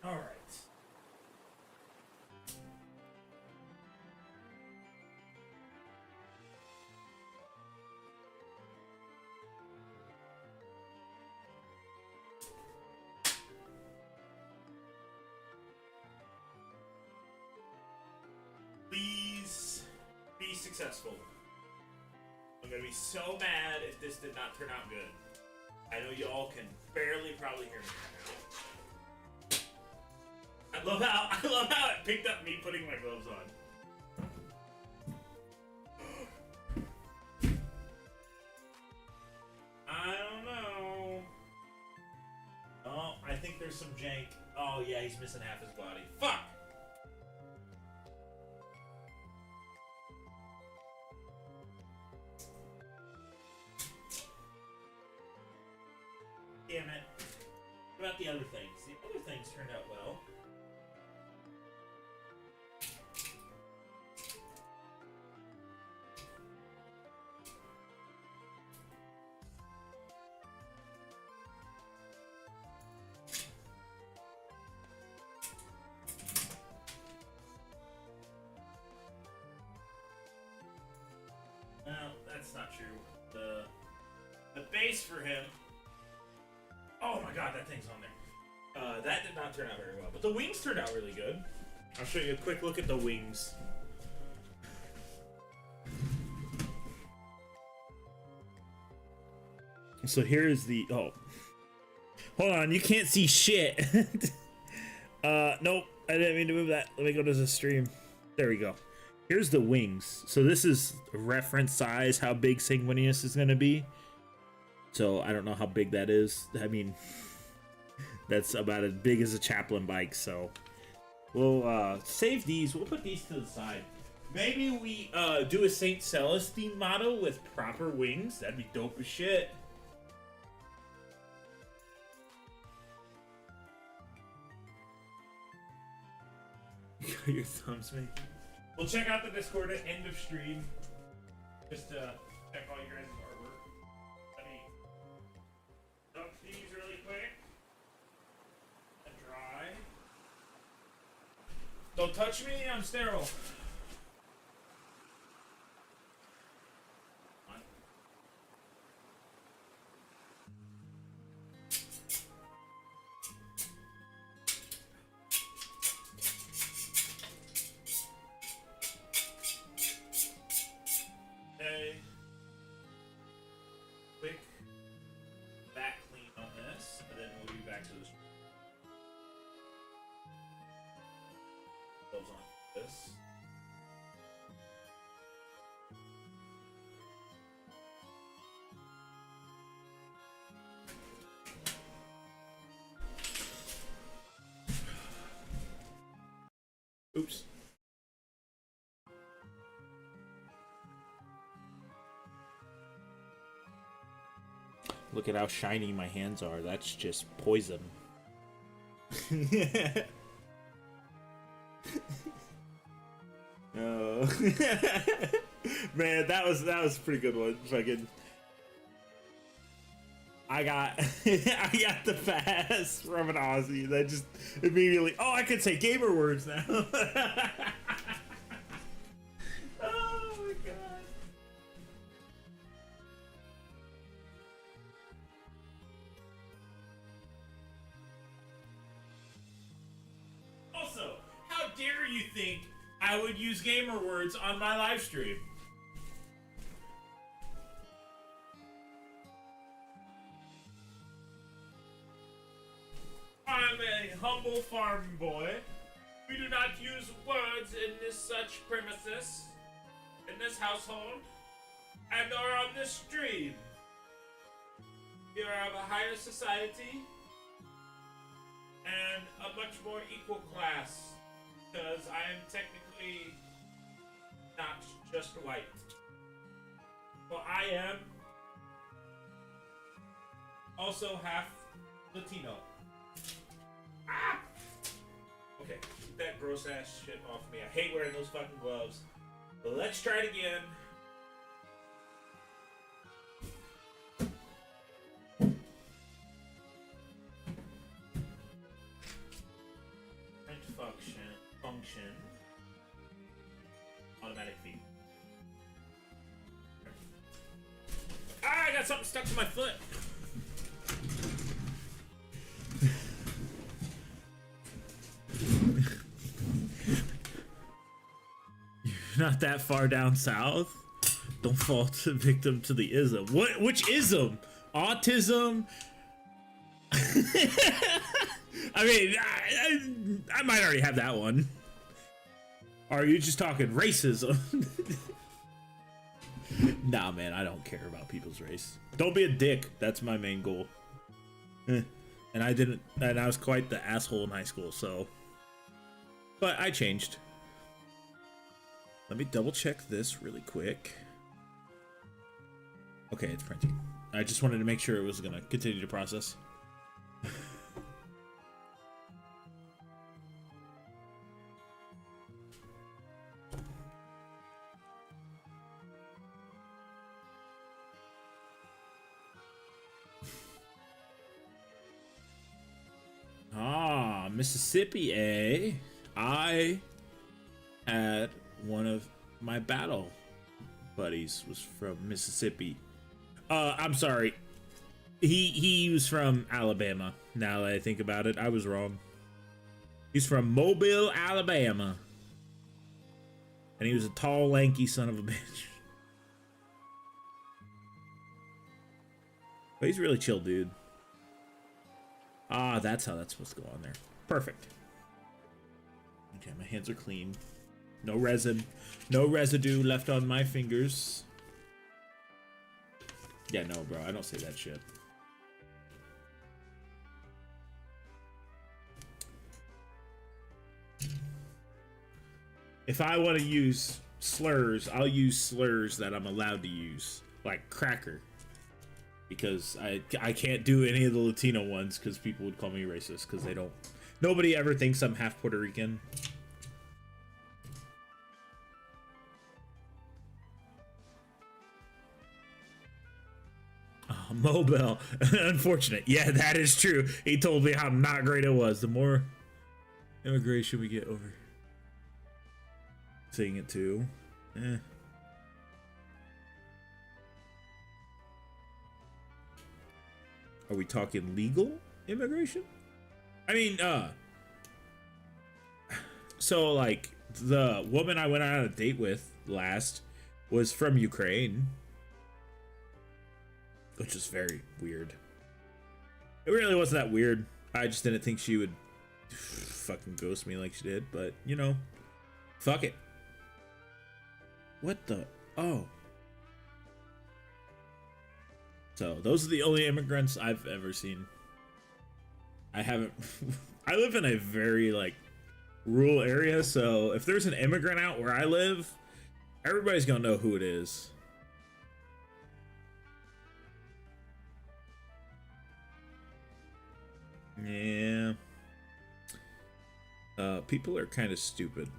Speaker 1: All right. Please be successful. I'm gonna be so mad if this did not turn out good. I know you all can barely probably hear me right now. I love how it picked up me putting my gloves on. I don't know. Oh, I think there's some jank. Oh yeah, he's missing half his body. Fuck! Damn it. What about the other things? The other things turned out well. No, that's not true. The base for him. Oh my god, that thing's on there. That did not turn out very well, but the wings turned out really good. I'll show you a quick look at the wings. So here's the... Oh. Hold on, you can't see shit. Nope, I didn't mean to move that. Let me go to the stream. There we go. Here's the wings. So this is reference size, how big Sanguinius is going to be. So I don't know how big that is. I mean, that's about as big as a chaplain bike. So we'll save these. We'll put these to the side. Maybe we do a St. Celestine model with proper wings. That'd be dope as shit. Your thumbs, man. We'll check out the Discord at end of stream. Just to check all your guys' artwork. I mean, Don't touch me, I'm sterile. Okay. Quick back clean on this, and then we'll be back to this. Goes on this. Oops. Look at how shiny my hands are. That's just poison. Oh. Man, that was a pretty good one. Fucking I got I got the pass from an Aussie that just immediately, oh, I could say gamer words now. Oh my god. Also, how dare you think I would use gamer words on my live stream? I'm a humble farm boy. We do not use words in this such premises, in this household, and or on this stream. We are of a higher society and a much more equal class, because I am technically not just white. Well, I am also half Latino. Ah! Okay, keep that gross ass shit off me. I hate wearing those fucking gloves. But let's try it again. Print function. Automatic feed. Ah, I got something stuck to my foot. Not that far down south. Don't fall victim to the ism. What? Which ism? Autism? I mean, I might already have that one. Or are you just talking racism? Nah, man, I don't care about people's race. Don't be a dick. That's my main goal. And I was quite the asshole in high school, so. But I changed. Let me double check this really quick. Okay, it's printing. I just wanted to make sure it was gonna continue to process. Ah, Mississippi, eh? I had one of my battle buddies was from Mississippi. I'm sorry. He was from Alabama. Now that I think about it, I was wrong. He's from Mobile, Alabama. And he was a tall, lanky son of a bitch. But he's a really chill dude. Ah, that's how that's supposed to go on there. Perfect. Okay, my hands are clean. No resin. No residue left on my fingers. Yeah, no, bro. I don't say that shit. If I want to use slurs, I'll use slurs that I'm allowed to use. Like cracker. Because I can't do any of the Latino ones because people would call me racist because they don't. Nobody ever thinks I'm half Puerto Rican. Mobile. Unfortunate. Yeah, that is true. He told me how not great it was. The more immigration we get over. seeing it too. Eh. Are we talking legal immigration? I mean, so like the woman I went on a date with last was from Ukraine, which is very weird. It really wasn't that weird. I just didn't think she would fucking ghost me like she did, but you know, fuck it. What the? Oh. So those are the only immigrants I've ever seen. I haven't. I live in a very like rural area, so if there's an immigrant out where I live, everybody's gonna know who it is. Yeah. People are kind of stupid.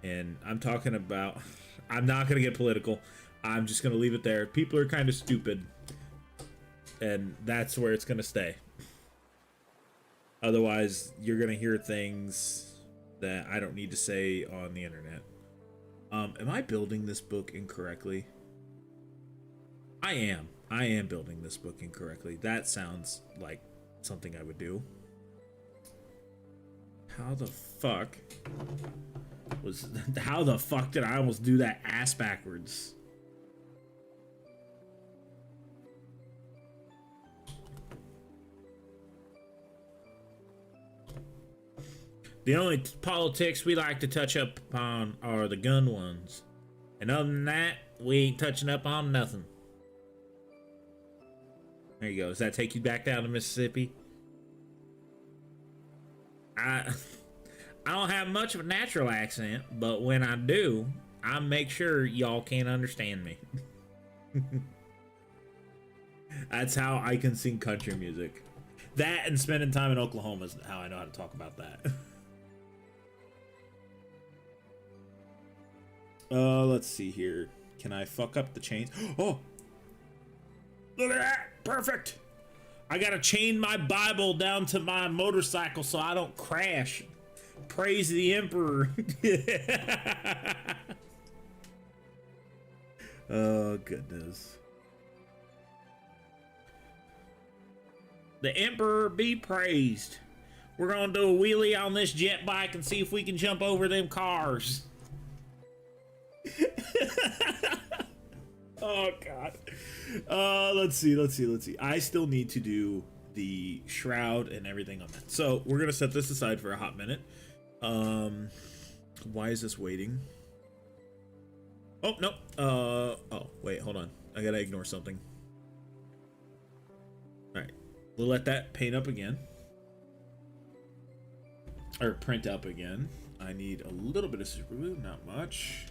Speaker 1: And I'm talking about, I'm not gonna get political. I'm just gonna leave it there. People are kind of stupid. And that's where it's gonna stay. Otherwise, you're gonna hear things that I don't need to say on the internet. Am I building this book incorrectly? I am. I am building this book incorrectly. That sounds like something I would do. How the fuck was... How the fuck did I almost do that ass backwards? The only politics we like to touch up upon are the gun ones. And other than that, we ain't touching up on nothing. There you go. Does that take you back down to Mississippi? I don't have much of a natural accent, but when I do, I make sure y'all can't understand me. That's how I can sing country music. That and spending time in Oklahoma is how I know how to talk about that. Let's see here. Can I fuck up the chains? Oh! Look at that! Perfect! I gotta chain my Bible down to my motorcycle so I don't crash. Praise the Emperor. Oh, goodness. The Emperor be praised. We're gonna do a wheelie on this jet bike and see if we can jump over them cars. Oh god. Let's see. I still need to do the shroud and everything on that. So we're gonna set this aside for a hot minute. Why is this waiting? Oh no. Oh wait, hold on. I gotta ignore something. Alright. We'll let that paint up again. Or print up again. I need a little bit of super glue, not much.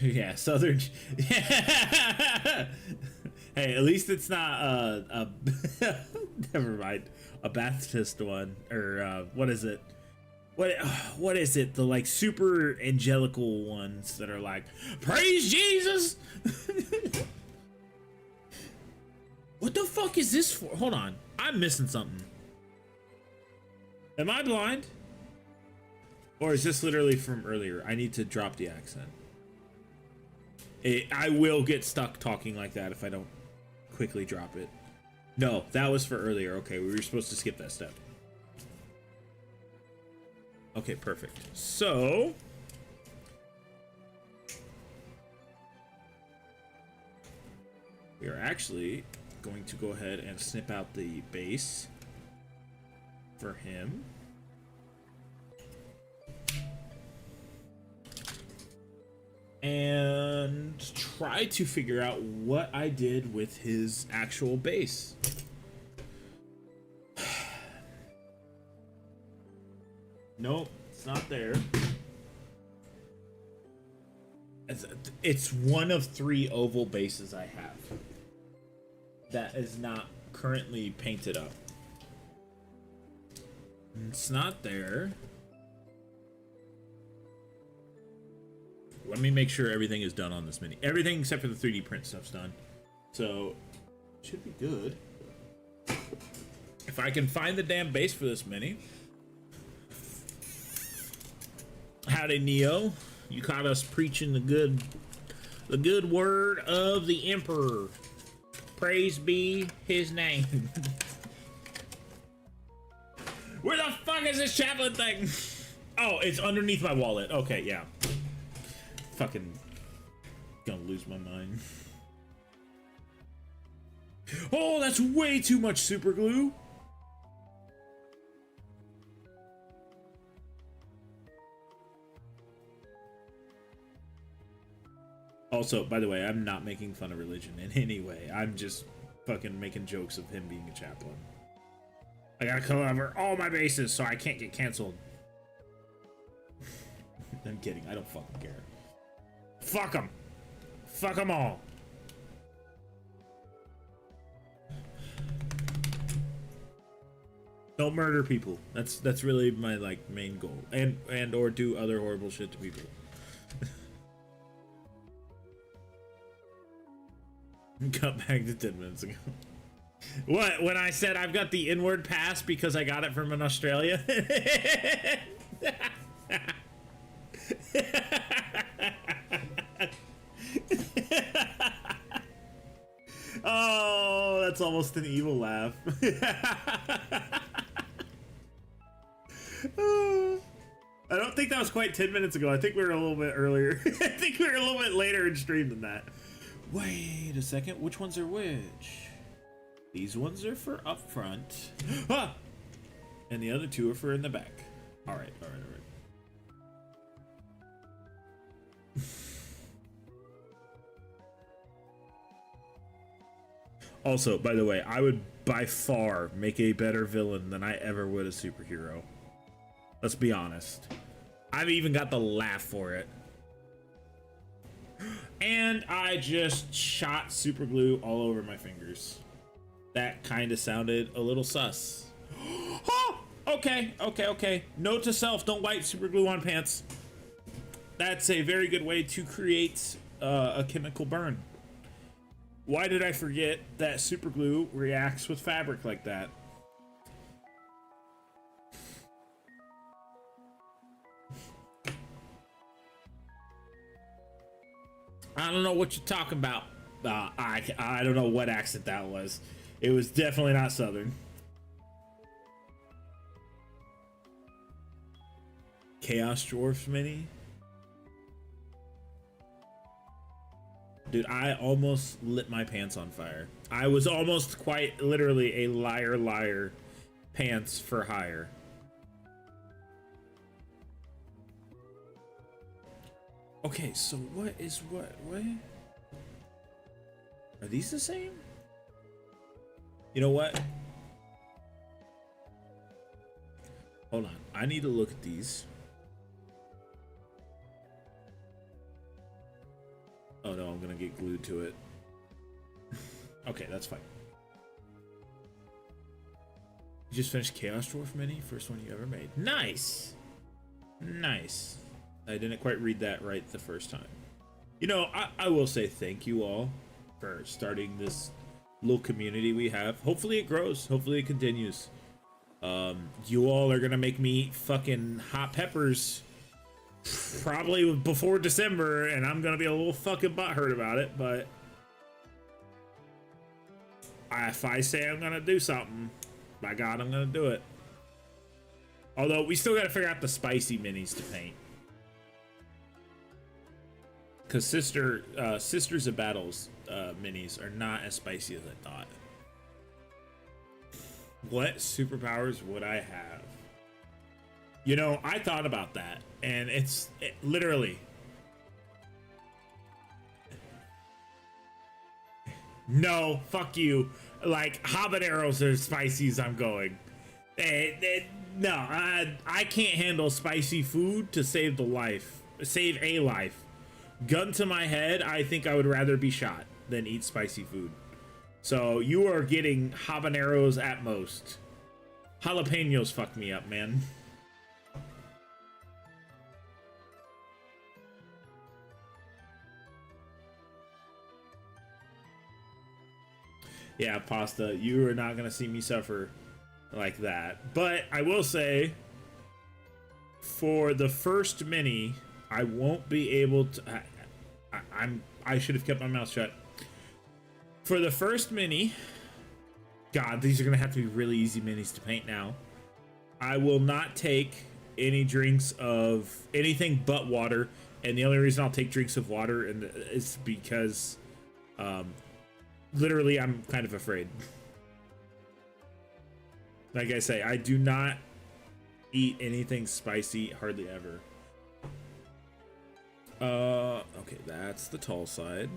Speaker 1: Yeah, southern. Hey, at least it's not a never mind, a Baptist one, or what is it? What is it? The like super angelical ones that are like, praise Jesus. What the fuck is this for? Hold on, I'm missing something. Am I blind? Or is this literally from earlier? I need to drop the accent. I will get stuck talking like that if I don't quickly drop it. No, that was for earlier. Okay, we were supposed to skip that step. Okay, perfect. So... we are actually going to go ahead and snip out the base for him. And try to figure out what I did with his actual base. Nope, it's not there. It's one of 3 oval bases I have that is not currently painted up. It's not there. Let me make sure everything is done on this mini. Everything except for the 3D print stuff's done. So Should be good. If I can find the damn base for this mini. Howdy, Neo. You caught us preaching the good word of the Emperor. Praise be his name. Where the fuck is this chaplain thing? Oh, it's underneath my wallet. Okay, yeah. Fucking gonna lose my mind. Oh, that's way too much super glue. Also, by the way, I'm not making fun of religion in any way. I'm just fucking making jokes of him being a chaplain. I gotta cover all my bases so I can't get canceled. I'm kidding. I don't fucking care. Fuck them. Fuck them all. Don't murder people. That's really my like main goal. And or do other horrible shit to people. Got back to 10 minutes ago. What? When I said I've got the inward pass because I got it from an Australia? Oh, that's almost an evil laugh. I don't think that was quite 10 minutes ago. I think we were a little bit earlier. I think we were a little bit later in stream than that. Wait a second. Which ones are which? These ones are for up front. Ah! And the other two are for in the back. All right, all right, all right. Also, by the way, I would by far make a better villain than I ever would a superhero. Let's be honest. I've even got the laugh for it. And I just shot super glue all over my fingers. That kind of sounded a little sus. Oh, okay, okay, okay. Note to self, don't wipe super glue on pants. That's a very good way to create a chemical burn. Why did I forget that super glue reacts with fabric like that? I don't know what you're talking about. I don't know what accent that was. It was definitely not Southern. Chaos Dwarfs mini? Dude, I almost lit my pants on fire. I was almost quite literally a liar pants for hire. Okay, so what is what? Are these the same? You know what? Hold on. I need to look at these. Oh no, I'm gonna get glued to it. Okay, that's fine. You just finished Chaos Dwarf Mini? First one you ever made. Nice! Nice. I didn't quite read that right the first time. You know, I will say thank you all for starting this little community we have. Hopefully it grows. Hopefully it continues. You all are gonna make me eat fucking hot peppers probably before December, and I'm gonna be a little fucking butthurt about it, but if I say I'm gonna do something, by God, I'm gonna do it. Although we still gotta figure out the spicy minis to paint. Because Sisters of Battles minis are not as spicy as I thought. What superpowers would I have? You know, I thought about that, and it's literally... No, fuck you. Like, habaneros are spicy as I'm going. No, I can't handle spicy food to save a life. Gun to my head, I think I would rather be shot than eat spicy food. So you are getting habaneros at most. Jalapenos fuck me up, man. Yeah, pasta, you are not going to see me suffer like that. But I will say, for the first mini, I won't be able to. I should have kept my mouth shut. For the first mini, God, these are going to have to be really easy minis to paint now. I will not take any drinks of anything but water, and the only reason I'll take drinks of water is because literally I'm kind of afraid. Like I say, I do not eat anything spicy hardly ever. Okay, that's the tall side.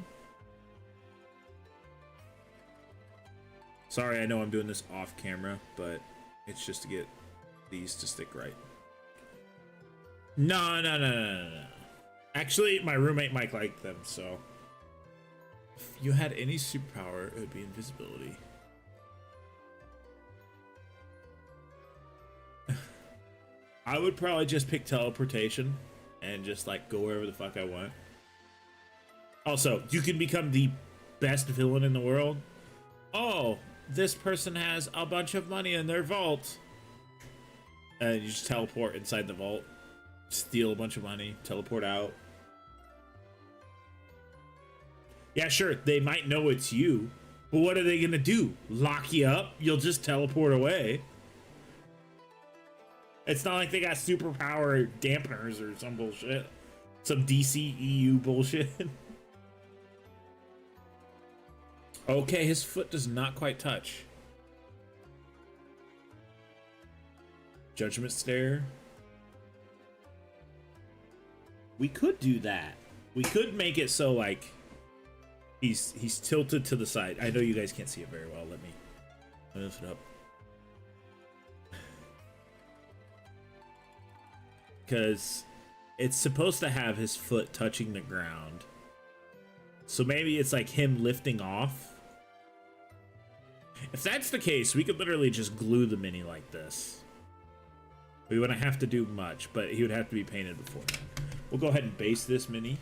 Speaker 1: Sorry, I know I'm doing this off camera, but it's just to get these to stick right. No. Actually, my roommate Mike liked them, so if you had any superpower, it would be invisibility. I would probably just pick teleportation and just like go wherever the fuck I want. Also, you can become the best villain in the world. Oh, this person has a bunch of money in their vault. And you just teleport inside the vault, steal a bunch of money, teleport out. Yeah, sure, they might know it's you, but what are they gonna do? Lock you up? You'll just teleport away. It's not like they got superpower dampeners or some bullshit. Some DCEU bullshit. Okay, his foot does not quite touch. Judgment stare. We could do that. We could make it so like he's tilted to the side. I know you guys can't see it very well. Let me lift it up. Because it's supposed to have his foot touching the ground. So maybe it's like him lifting off. If that's the case, we could literally just glue the mini like this. We wouldn't have to do much, but he would have to be painted before. We'll go ahead and base this mini.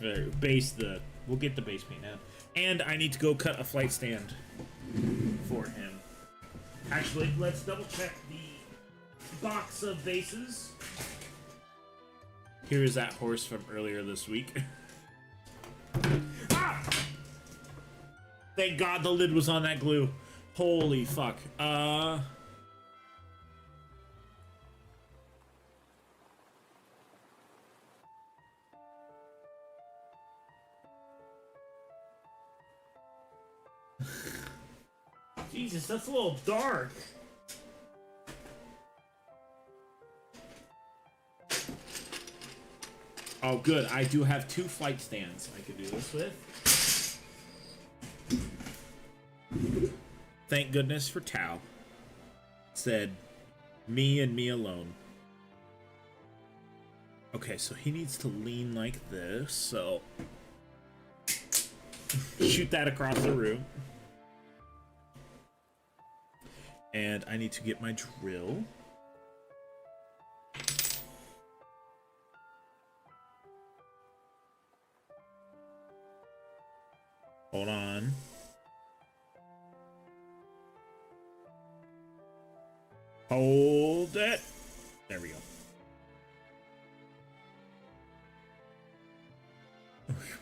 Speaker 1: We'll get the base paint now. And I need to go cut a flight stand for him. Actually, let's double check the box of bases. Here is that horse from earlier this week. Ah! Thank God the lid was on that glue. Holy fuck. Jesus, that's a little dark. Oh, good. I do have 2 flight stands I could do this with. Thank goodness for Tao. It said, me and me alone. Okay, so he needs to lean like this, so shoot that across the room. And I need to get my drill. Hold on. Hold it. There we go.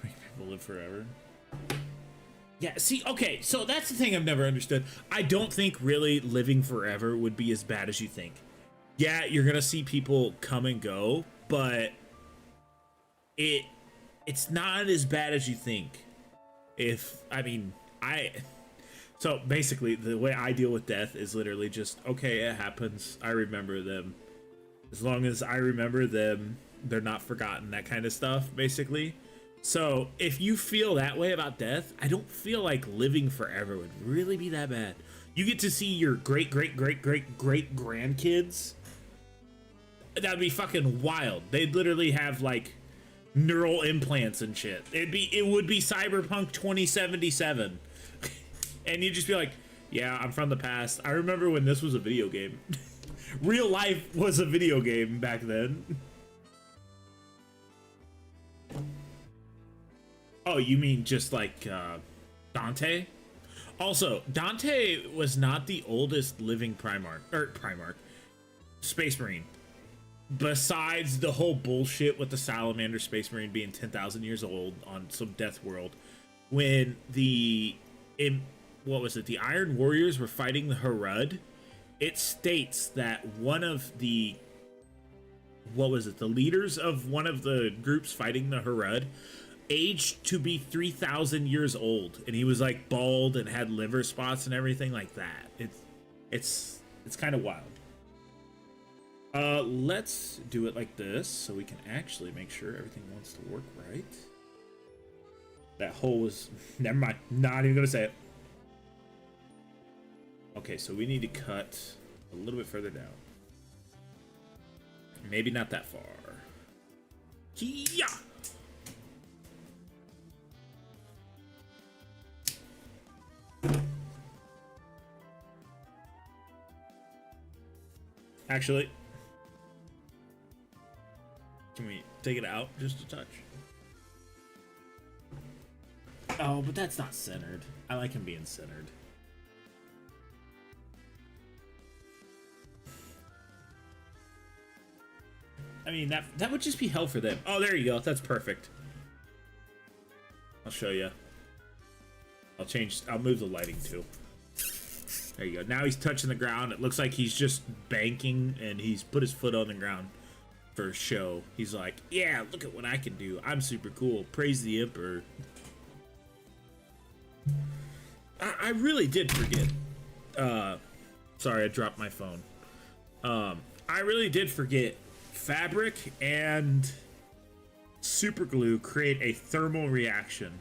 Speaker 1: Make people live forever. Yeah, see, okay, so that's the thing I've never understood. I don't think really living forever would be as bad as you think. Yeah, you're gonna see people come and go, but it's not as bad as you think. So basically the way I deal with death is literally just, okay, it happens. I remember them. As long as I remember them, they're not forgotten, that kind of stuff, basically. So if you feel that way about death, I don't feel like living forever would really be that bad. You get to see your great grandkids. That'd be fucking wild. They'd literally have like neural implants and shit. It would be Cyberpunk 2077. And you'd just be like, yeah, I'm from the past. I remember when this was a video game. Real life was a video game back then. Oh, you mean just like Dante? Also, Dante was not the oldest living Space Marine. Besides the whole bullshit with the Salamander Space Marine being 10,000 years old on some death world, when what was it? The Iron Warriors were fighting the Harud. It states that one of the the leaders of one of the groups fighting the Harud aged to be 3,000 years old, and he was like bald and had liver spots and everything like that. It's kind of wild. Let's do it like this so we can actually make sure everything wants to work right. That hole was... Never mind. Not even gonna say it. Okay, so we need to cut a little bit further down. Maybe not that far. Yeah. Actually, can we take it out just a touch? Oh, but that's not centered. I like him being centered. I mean, that would just be hell for them. Oh, there you go. That's perfect. I'll show you. I'll move the lighting too. There you go. Now he's touching the ground. It looks like he's just banking and he's put his foot on the ground for show. He's like, yeah, look at what I can do. I'm super cool. Praise the Emperor. I really did forget. Sorry, I dropped my phone. I really did forget. Fabric and super glue create a thermal reaction.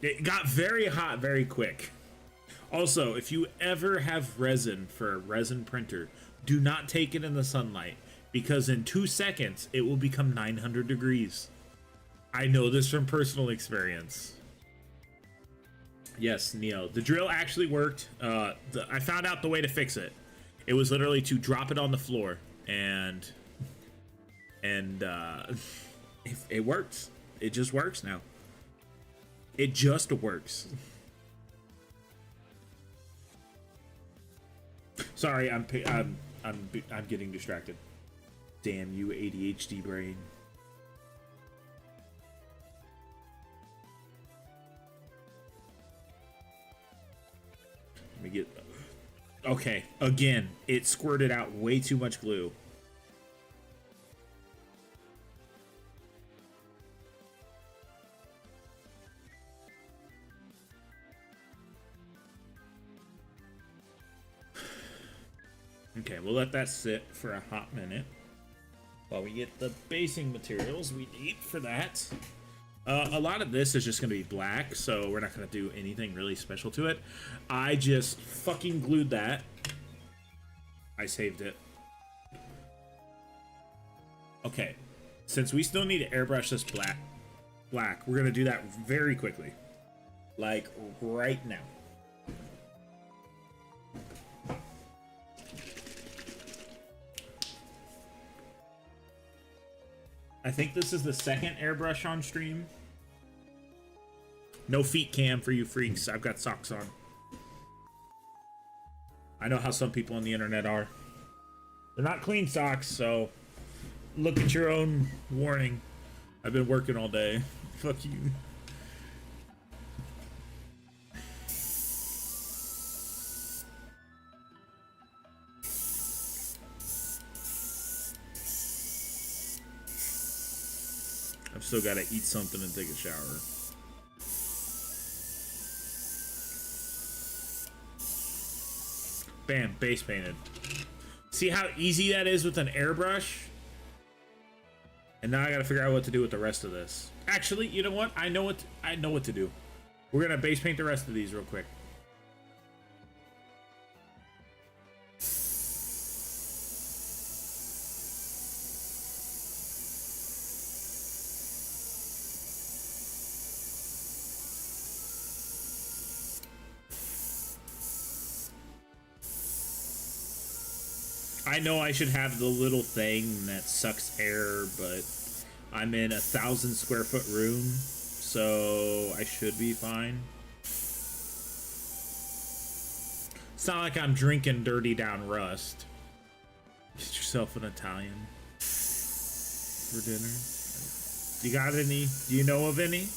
Speaker 1: It got very hot very quick. Also, if you ever have resin for a resin printer, do not take it in the sunlight, because in 2 seconds it will become 900 degrees. I know this from personal experience. Yes, Neo. The drill actually worked. I found out the way to fix it. It was literally to drop it on the floor, and it works. It just works now. It just works. Sorry, I'm getting distracted. Damn you, ADHD brain. Let me get... Okay, again, it squirted out way too much glue. Okay, we'll let that sit for a hot minute while we get the basing materials we need for that. A lot of this is just going to be black, so we're not going to do anything really special to it. I just fucking glued that. I saved it. Okay, since we still need to airbrush this black, we're going to do that very quickly. Like, right now. I think this is the second airbrush on stream. No feet cam for you freaks. I've got socks on. I know how some people on the internet are. They're not clean socks, so look at your own warning. I've been working all day. Fuck you. I've still got to eat something and take a shower. Bam, base painted. See how easy that is with an airbrush? And now I gotta figure out what to do with the rest of this. Actually, you know what? I know what to do. We're gonna base paint the rest of these real quick. I know I should have the little thing that sucks air, but I'm in a 1,000 square foot room, so I should be fine. It's not like I'm drinking dirty down rust. Get yourself an Italian for dinner. You got any? Do you know of any?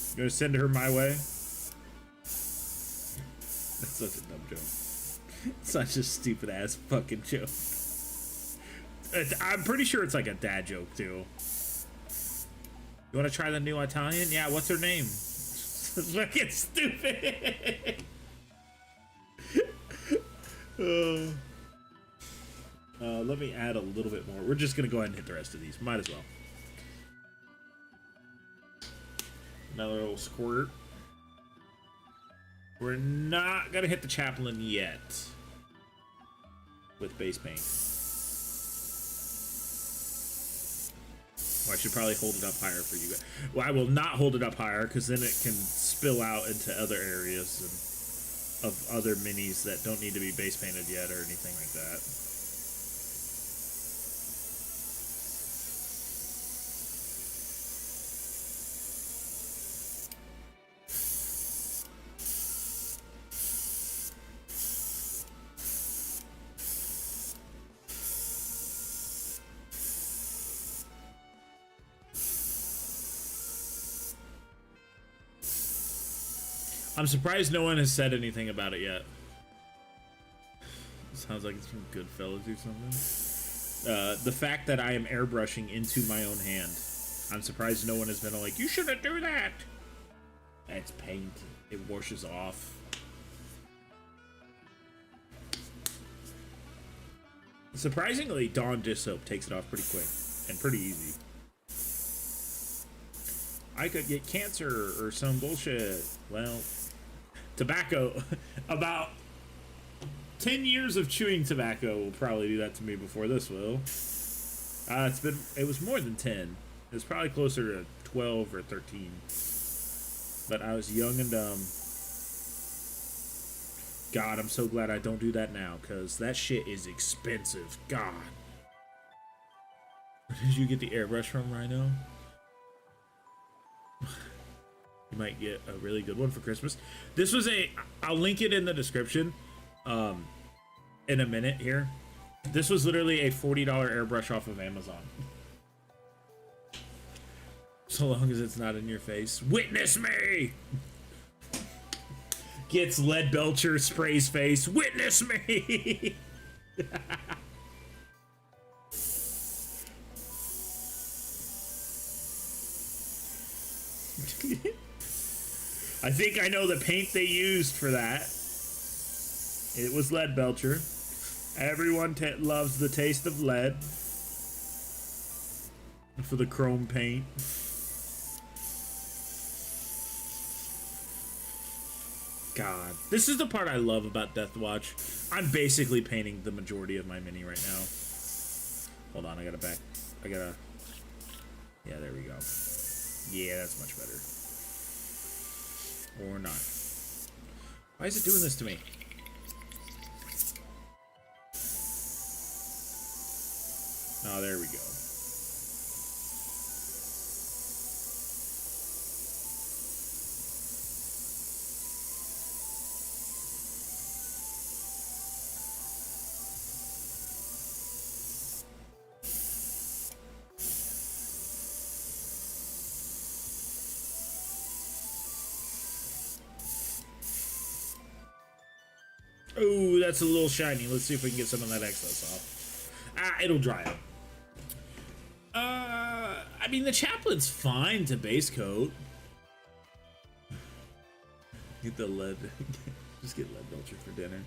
Speaker 1: You gonna send her my way? That's such a dumb joke. Such a stupid ass fucking joke. I'm pretty sure it's like a dad joke too. You want to try the new Italian? Yeah, what's her name? Fucking stupid. Let me add a little bit more. We're just gonna go ahead and hit the rest of these. Might as well. Another little squirt. We're not gonna hit the chaplain yet with base paint. Well, I should probably hold it up higher for you guys. Well, I will not hold it up higher because then it can spill out into other areas and of other minis that don't need to be base painted yet or anything like that. I'm surprised no one has said anything about it yet. Sounds like it's from Goodfellas or something. The fact that I am airbrushing into my own hand. I'm surprised no one has been like, you shouldn't do that. It's paint. It washes off. Surprisingly, Dawn dish soap takes it off pretty quick and pretty easy. I could get cancer or some bullshit. Well, tobacco. About 10 years of chewing tobacco will probably do that to me before this will. It was more than 10. It was probably closer to 12 or 13. But I was young and dumb. God, I'm so glad I don't do that now, because that shit is expensive. God. Where did you get the airbrush from, Rhino? You might get a really good one for Christmas. This was I'll link it in the description in a minute here. This was literally a $40 airbrush off of Amazon. So long as it's not in your face. Witness me! Gets lead belcher, sprays face. Witness me! I think I know the paint they used for that. It was lead belcher. Everyone loves the taste of lead. For the chrome paint. God. This is the part I love about Deathwatch. I'm basically painting the majority of my mini right now. Hold on, I gotta back. Yeah, there we go. Yeah, that's much better. Or not. Why is it doing this to me? Oh, there we go. Ooh, that's a little shiny. Let's see if we can get some of that excess off. Ah, it'll dry up. I mean, the chaplain's fine to base coat. Get the lead. Just get lead belcher for dinner.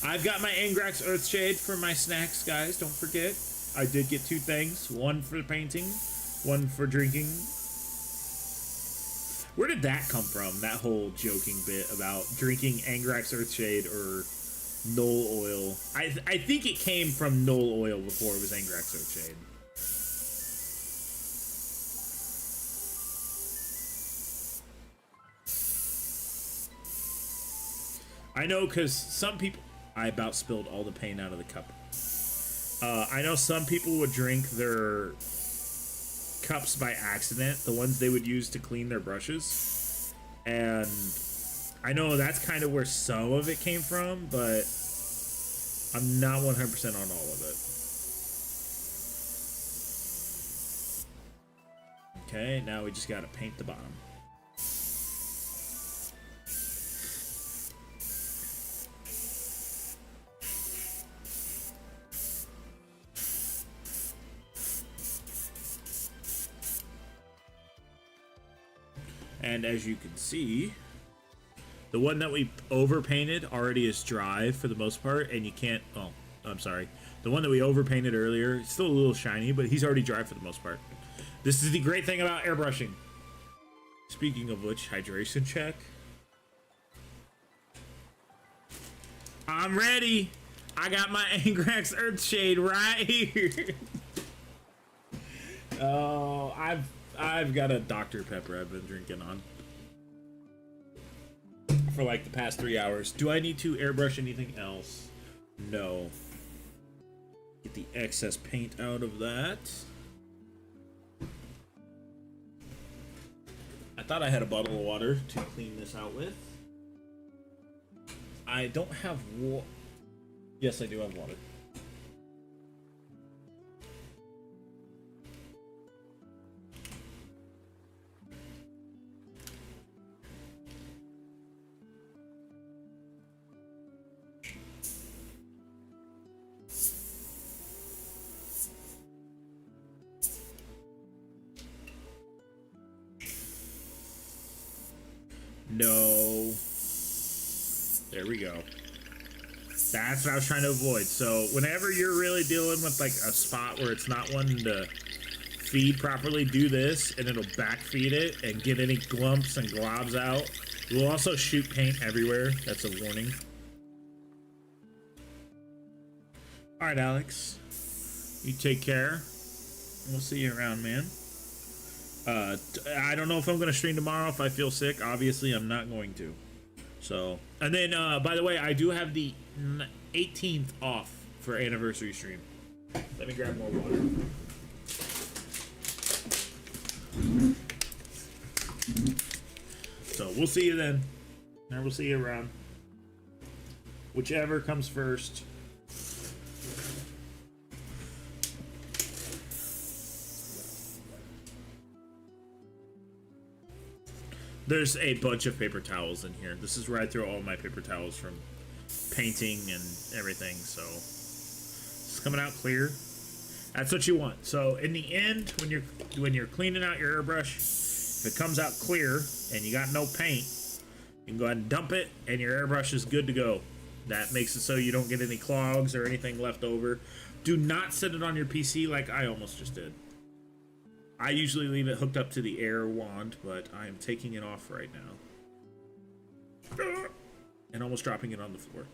Speaker 1: I've got my Angrax Earthshade for my snacks, guys. Don't forget. I did get 2 things. One for painting, one for drinking. Where did that come from? That whole joking bit about drinking Angrax Earthshade or Knoll Oil. I think it came from Knoll Oil before it was Angrax Earthshade. I know, because some people... I about spilled all the paint out of the cup. I know some people would drink their cups by accident, the ones they would use to clean their brushes. And I know that's kind of where some of it came from, but I'm not 100% on all of it. Okay, now we just gotta paint the bottom. And as you can see, the one that we overpainted already is dry for the most part, and you can't, oh, I'm sorry. The one that we overpainted earlier is still a little shiny, but he's already dry for the most part. This is the great thing about airbrushing. Speaking of which, hydration check. I'm ready. I got my Angrax Earthshade right here. Oh, I've got a Dr. Pepper I've been drinking on for like the past 3 hours. Do I need to airbrush anything else? No. Get the excess paint out of that. I thought I had a bottle of water to clean this out with. I don't have water. Yes, I do have water. No. There we go. That's what I was trying to avoid. So whenever you're really dealing with like a spot where it's not wanting to feed properly, do this and it'll backfeed it and get any glumps and globs out. We'll also shoot paint everywhere. That's a warning. All right, Alex. You take care. We'll see you around, man. I don't know if I'm going to stream tomorrow if I feel sick. Obviously, I'm not going to. So, and then, by the way, I do have the 18th off for anniversary stream. Let me grab more water. So, we'll see you then. And we'll see you around. Whichever comes first. There's a bunch of paper towels in here. This is where I throw all my paper towels from painting and everything. So it's coming out clear. That's what you want. So in the end, when you're cleaning out your airbrush, if it comes out clear and you got no paint, you can go ahead and dump it, and your airbrush is good to go. That makes it so you don't get any clogs or anything left over. Do not set it on your PC like I almost just did. I usually leave it hooked up to the air wand, but I am taking it off right now. And almost dropping it on the floor.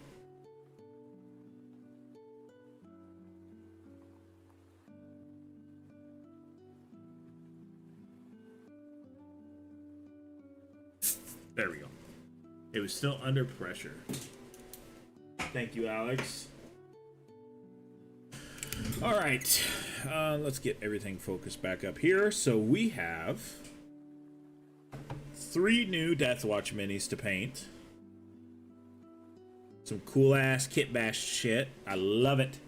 Speaker 1: There we go. It was still under pressure. Thank you, Alex. All right, let's get everything focused back up here. So we have 3 new Deathwatch minis to paint. Some cool ass kit bash shit. I love it.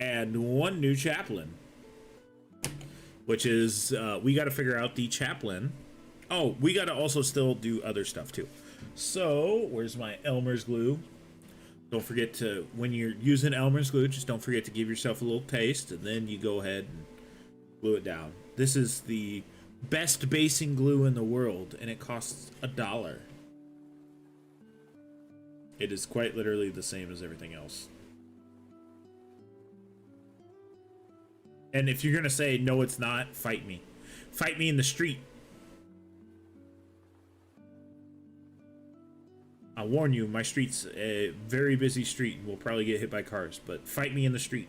Speaker 1: And 1 new chaplain, which is we got to figure out the chaplain. Oh, we got to also still do other stuff too. So where's my Elmer's glue? Don't forget to, when you're using Elmer's glue, just don't forget to give yourself a little taste, and then you go ahead and glue it down. This is the best basing glue in the world, and it costs $1. It is quite literally the same as everything else. And if you're gonna say no it's not, fight me. Fight me in the street. I warn you, my street's a very busy street and we'll probably get hit by cars, but fight me in the street.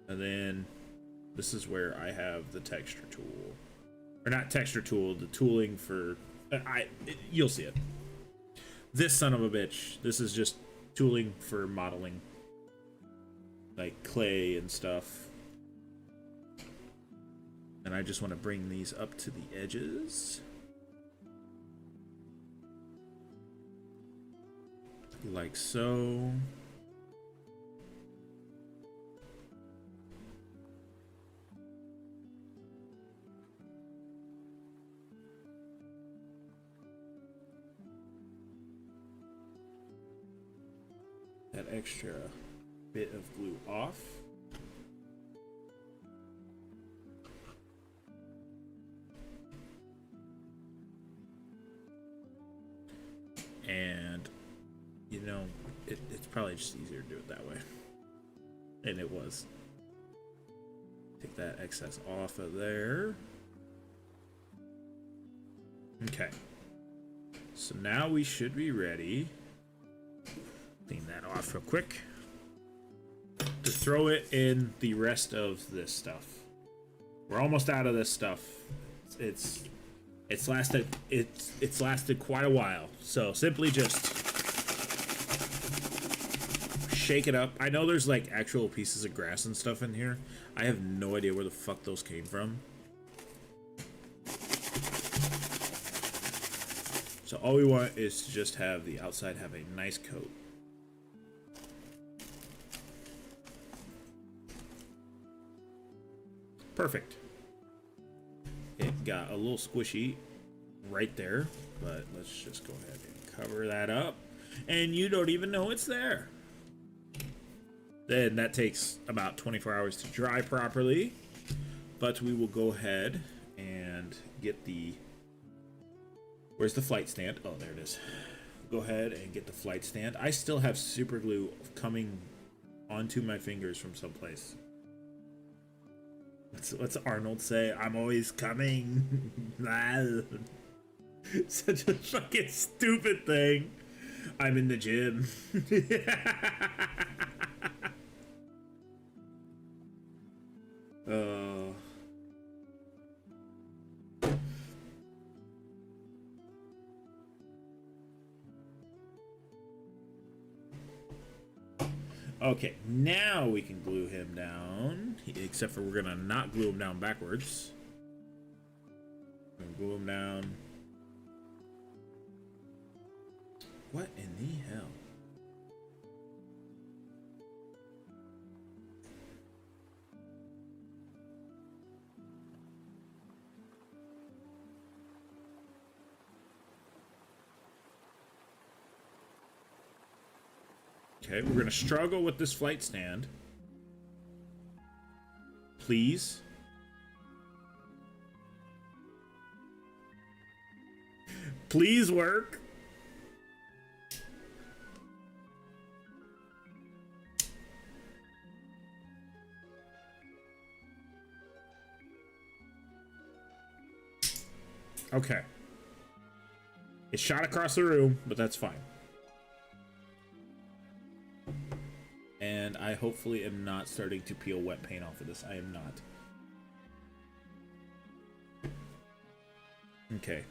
Speaker 1: And then this is where I have the texture tool. or not texture tool, the tooling for you'll see it. This son of a bitch. This is just tooling for modeling, like clay and stuff. And I just want to bring these up to the edges. Like so. That extra bit of glue off. And, you know, it's probably just easier to do it that way. And it was. Take that excess off of there. Okay. So now we should be ready. Clean that off real quick. To throw it in the rest of this stuff. We're almost out of this stuff. It's lasted quite a while. So simply just shake it up. I know there's like actual pieces of grass and stuff in here. I have no idea where the fuck those came from. So all we want is to just have the outside have a nice coat. Perfect. It got a little squishy right there, but let's just go ahead and cover that up. And you don't even know it's there. Then that takes about 24 hours to dry properly. But we will go ahead and get the... Where's the flight stand? Oh, there it is. Go ahead and get the flight stand. I still have super glue coming onto my fingers from someplace. What's Arnold say? I'm always coming. Such a fucking stupid thing. I'm in the gym. Okay, now we can glue him down. Except for we're gonna not glue him down backwards. We're gonna glue him down. What in the hell? Okay, we're gonna struggle with this flight stand. Please. Please work. Okay. It shot across the room, but that's fine. And I hopefully am not starting to peel wet paint off of this. I am not. Okay.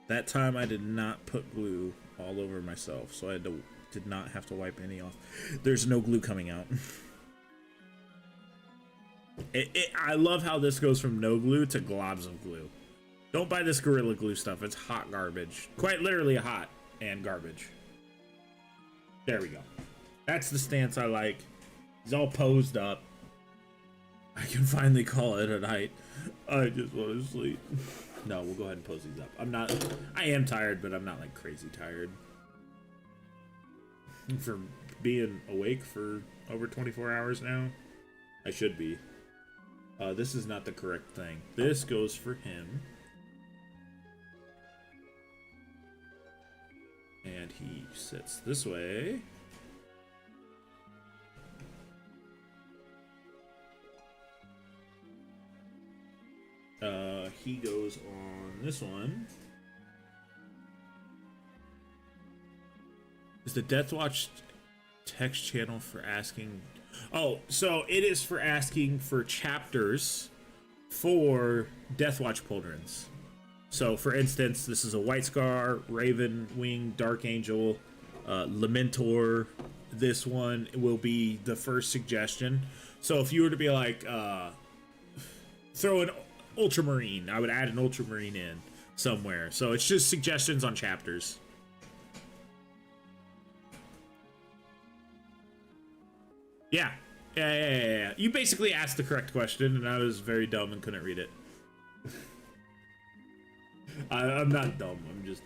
Speaker 1: That time I did not put glue all over myself, so I did not have to wipe any off. There's no glue coming out. I love how this goes from no glue to globs of glue. Don't buy this Gorilla Glue stuff. It's hot garbage. Quite literally hot and garbage. There we go. That's the stance I like. He's all posed up. I can finally call it a night. I just want to sleep. No, we'll go ahead and pose these up. I am tired, but I'm not like crazy tired. For being awake for over 24 hours now, I should be. This is not the correct thing. This goes for him. And he sits this way. He goes on this one. Is the Deathwatch text channel for asking... Oh, so it is for asking for chapters for Deathwatch pauldrons. So, for instance, this is a White Scar, Raven Wing, Dark Angel, Lamentor. This one will be the first suggestion. So, if you were to be like, throw an Ultramarine, I would add an Ultramarine in somewhere. So, it's just suggestions on chapters. Yeah. Yeah. You basically asked the correct question, and I was very dumb and couldn't read it. I'm not dumb. I'm just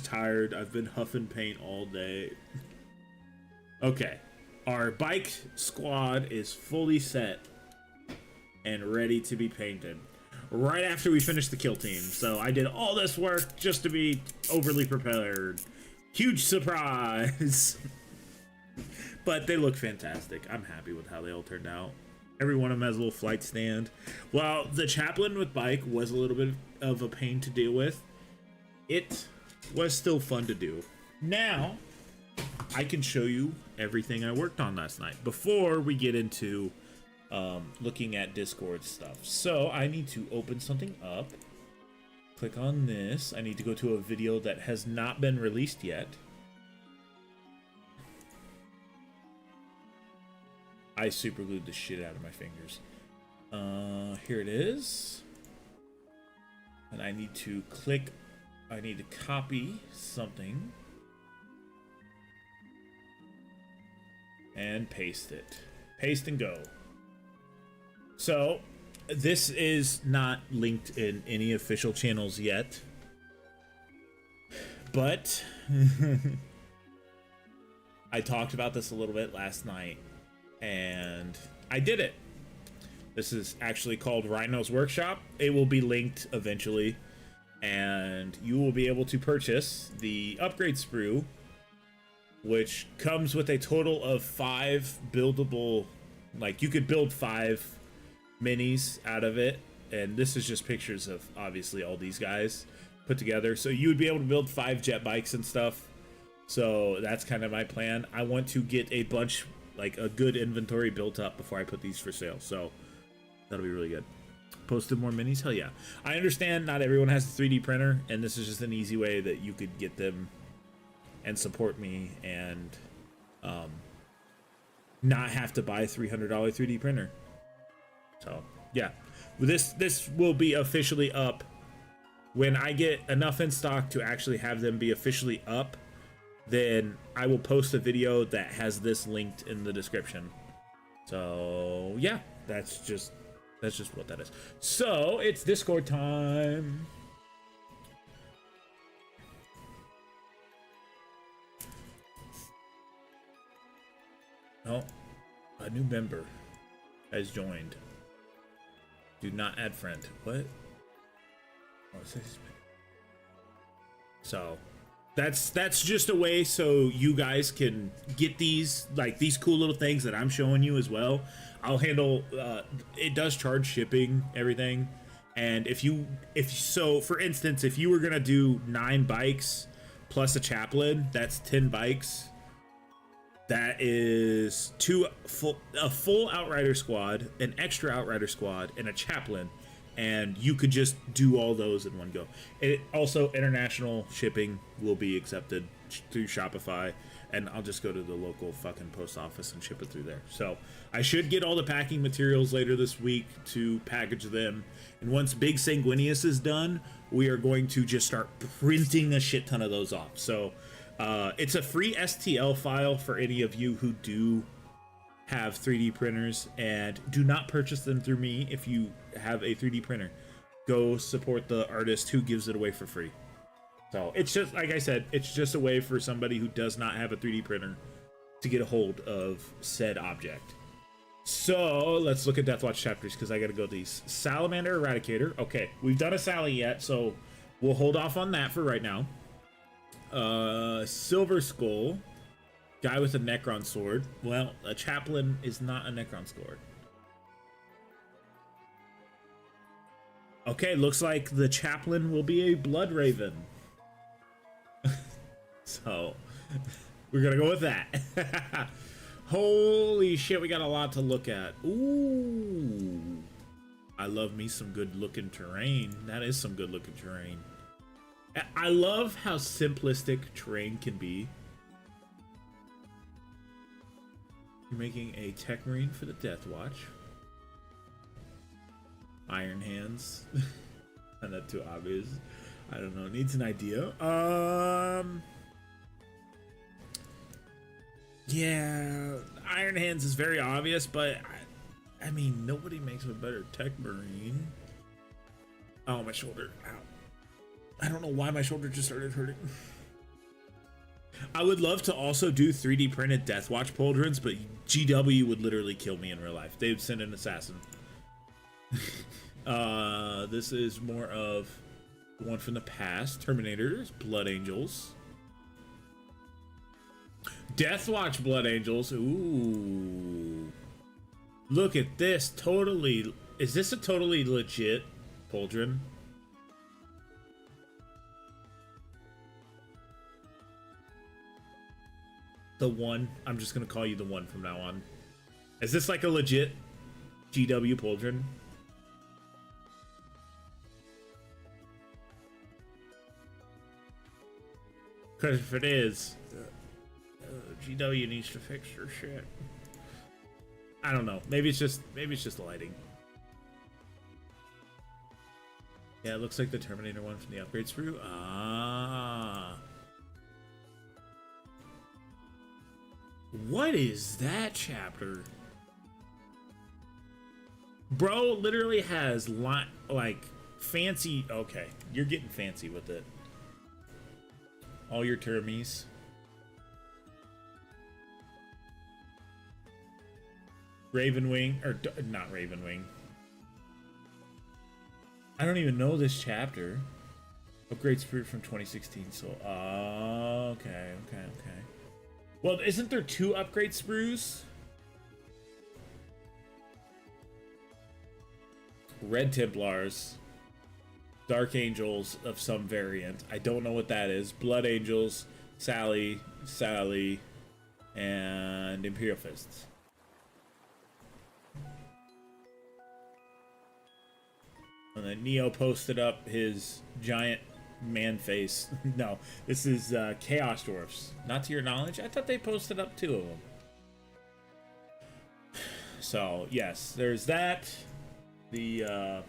Speaker 1: tired. I've been huffing paint all day. Okay. Our bike squad is fully set and ready to be painted. Right after we finish the kill team. So I did all this work just to be overly prepared. Huge surprise. But they look fantastic. I'm happy with how they all turned out. Every one of them has a little flight stand. Well, the chaplain with bike was a little bit of a pain to deal with. It was still fun to do. Now, I can show you everything I worked on last night before we get into looking at Discord stuff. So, I need to open something up. Click on this. I need to go to a video that has not been released yet. I super glued the shit out of my fingers. Here it is. And I need to click, I need to copy something. And paste it. Paste and go. So, this is not linked in any official channels yet. But, I talked about this a little bit last night. And I did it. This is actually called Rhino's Workshop. It will be linked eventually. And you will be able to purchase the upgrade sprue, which comes with a total of 5 buildable, like you could build 5 minis out of it. And this is just pictures of obviously all these guys put together. So you would be able to build 5 jet bikes and stuff. So that's kind of my plan. I want to get a bunch, like a good inventory built up before I put these for sale. So that'll be really good. Posted more minis? Hell yeah. I understand not everyone has a 3D printer, and this is just an easy way that you could get them and support me and not have to buy a $300 3D printer. So yeah, this will be officially up when I get enough in stock to actually have them be officially up. Then I will post a video that has this linked in the description. So yeah, that's just what that is. So it's Discord time. Oh, a new member has joined. Do not add friend. What? Oh, it says. So that's just a way so you guys can get these, like these cool little things that I'm showing you as well. I'll handle it does charge shipping, everything. And so for instance, if you were gonna do 9 bikes plus a chaplain, that's 10 bikes. That is a full outrider squad, an extra outrider squad, and a chaplain. And you could just do all those in one go. It also, international shipping will be accepted through Shopify, and I'll just go to the local fucking post office and ship it through there. So I should get all the packing materials later this week to package them. And once Big Sanguinius is done, we are going to just start printing a shit ton of those off. So it's a free STL file for any of you who do have 3D printers, and do not purchase them through me if you have a 3D printer. Go support the artist who gives it away for free. So it's just, like I said, it's just a way for somebody who does not have a 3D printer to get a hold of said object. So let's look at Deathwatch chapters, because I gotta go to these. Salamander Eradicator. Okay, we've done a Sally yet, so we'll hold off on that for right now. Silver Skull. Guy with a Necron sword. Well, a chaplain is not a Necron sword. Okay, looks like the chaplain will be a Blood Raven. So, we're gonna go with that. Holy shit, we got a lot to look at. Ooh. I love me some good looking terrain. That is some good looking terrain. I love how simplistic terrain can be. You're making a tech marine for the Deathwatch. Iron hands. Not that too obvious. I don't know. It needs an idea. Yeah, Iron Hands is very obvious, but I mean, nobody makes a better tech marine. Oh, my shoulder. Ow. I don't know why my shoulder just started hurting. I would love to also do 3D printed Deathwatch pauldrons, but GW would literally kill me in real life. They would send an assassin. This is more of the one from the past. Terminators, Blood Angels. Deathwatch Blood Angels. Ooh. Look at this. Totally. Is this a totally legit pauldron? The one. I'm just going to call you the one from now on. Is this like a legit GW pauldron? Because if it is, GW needs to fix their shit. I don't know. Maybe it's just lighting. Yeah, it looks like the Terminator one from the upgrade sprue. Ah. What is that chapter? Bro literally has like fancy. Okay, you're getting fancy with it. All your termies. Ravenwing, or not Ravenwing. I don't even know this chapter. Upgrade sprue from 2016. So, okay. Well, isn't there 2 upgrade sprues? Red Templars, Dark Angels of some variant. I don't know what that is. Blood Angels, Sally, and Imperial Fists. And then Neo posted up his giant man face. No, this is Chaos Dwarfs. Not to your knowledge. I thought they posted up 2 of them. So yes, there's that. The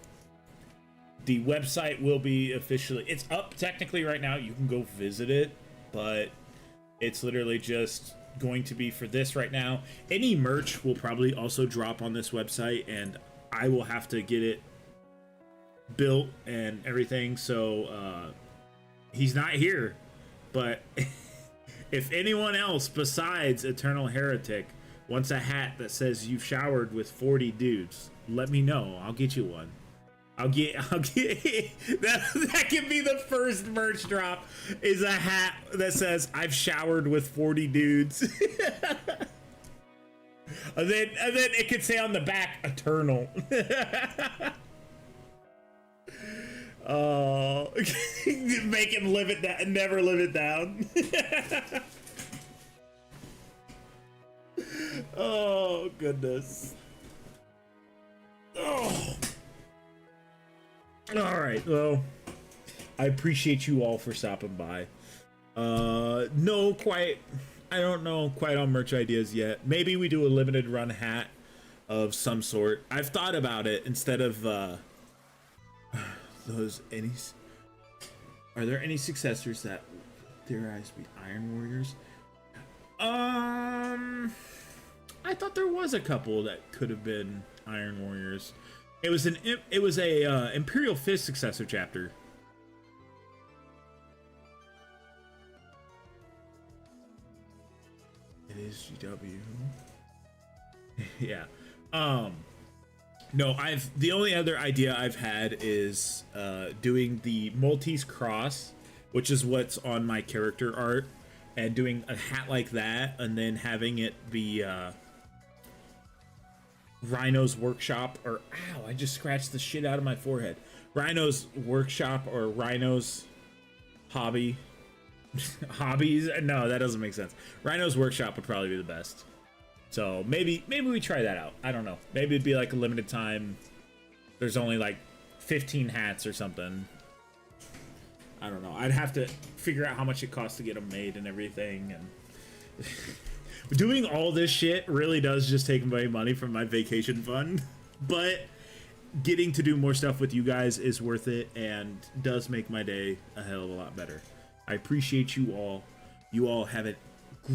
Speaker 1: website will be officially. It's up technically right now. You can go visit it, but it's literally just going to be for this right now. Any merch will probably also drop on this website, and I will have to get it built and everything. So he's not here, but if anyone else besides Eternal Heretic wants a hat that says you've showered with 40 dudes, let me know. I'll get you one. I'll get that can be the first merch drop, is a hat that says I've showered with 40 dudes. and then it could say on the back Eternal. Oh, make him live it down, never live it down. Oh goodness. Oh. All right. Well, I appreciate you all for stopping by. No, quite. I don't know quite on merch ideas yet. Maybe we do a limited run hat of some sort. I've thought about it instead of those any. Are there any successors that theorize to be Iron Warriors? I thought there was a couple that could have been Iron Warriors. It was a Imperial Fist successor chapter. It is GW. Yeah. No, the only other idea I've had is doing the Maltese Cross, which is what's on my character art, and doing a hat like that, and then having it be Rhino's Workshop, or ow, I just scratched the shit out of my forehead. Rhino's Workshop or Rhino's Hobbies. No, that doesn't make sense. Rhino's Workshop would probably be the best. So maybe we try that out. I don't know. Maybe it'd be like a limited time. There's only like 15 hats or something. I don't know. I'd have to figure out how much it costs to get them made and everything. And doing all this shit really does just take away money from my vacation fund. But getting to do more stuff with you guys is worth it and does make my day a hell of a lot better. I appreciate you all. You all have a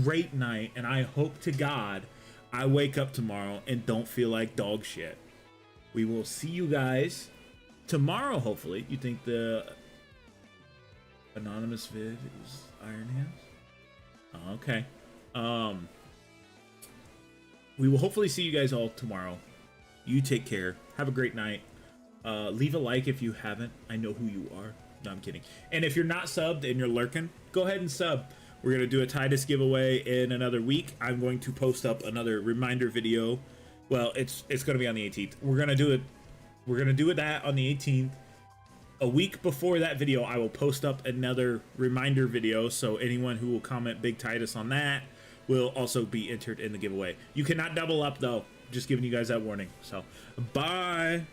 Speaker 1: great night, and I hope to God I wake up tomorrow and don't feel like dog shit. We will see you guys tomorrow, hopefully. You think the anonymous vid is Iron Hands? Okay. We will hopefully see you guys all tomorrow. You take care. Have a great night. Leave a like if you haven't. I know who you are. No, I'm kidding. And if you're not subbed and you're lurking, go ahead and sub. We're going to do a Titus giveaway in another week. I'm going to post up another reminder video. Well, it's going to be on the 18th. We're going to do it. We're going to do that on the 18th. A week before that video, I will post up another reminder video. So anyone who will comment Big Titus on that will also be entered in the giveaway. You cannot double up though. Just giving you guys that warning. So, bye.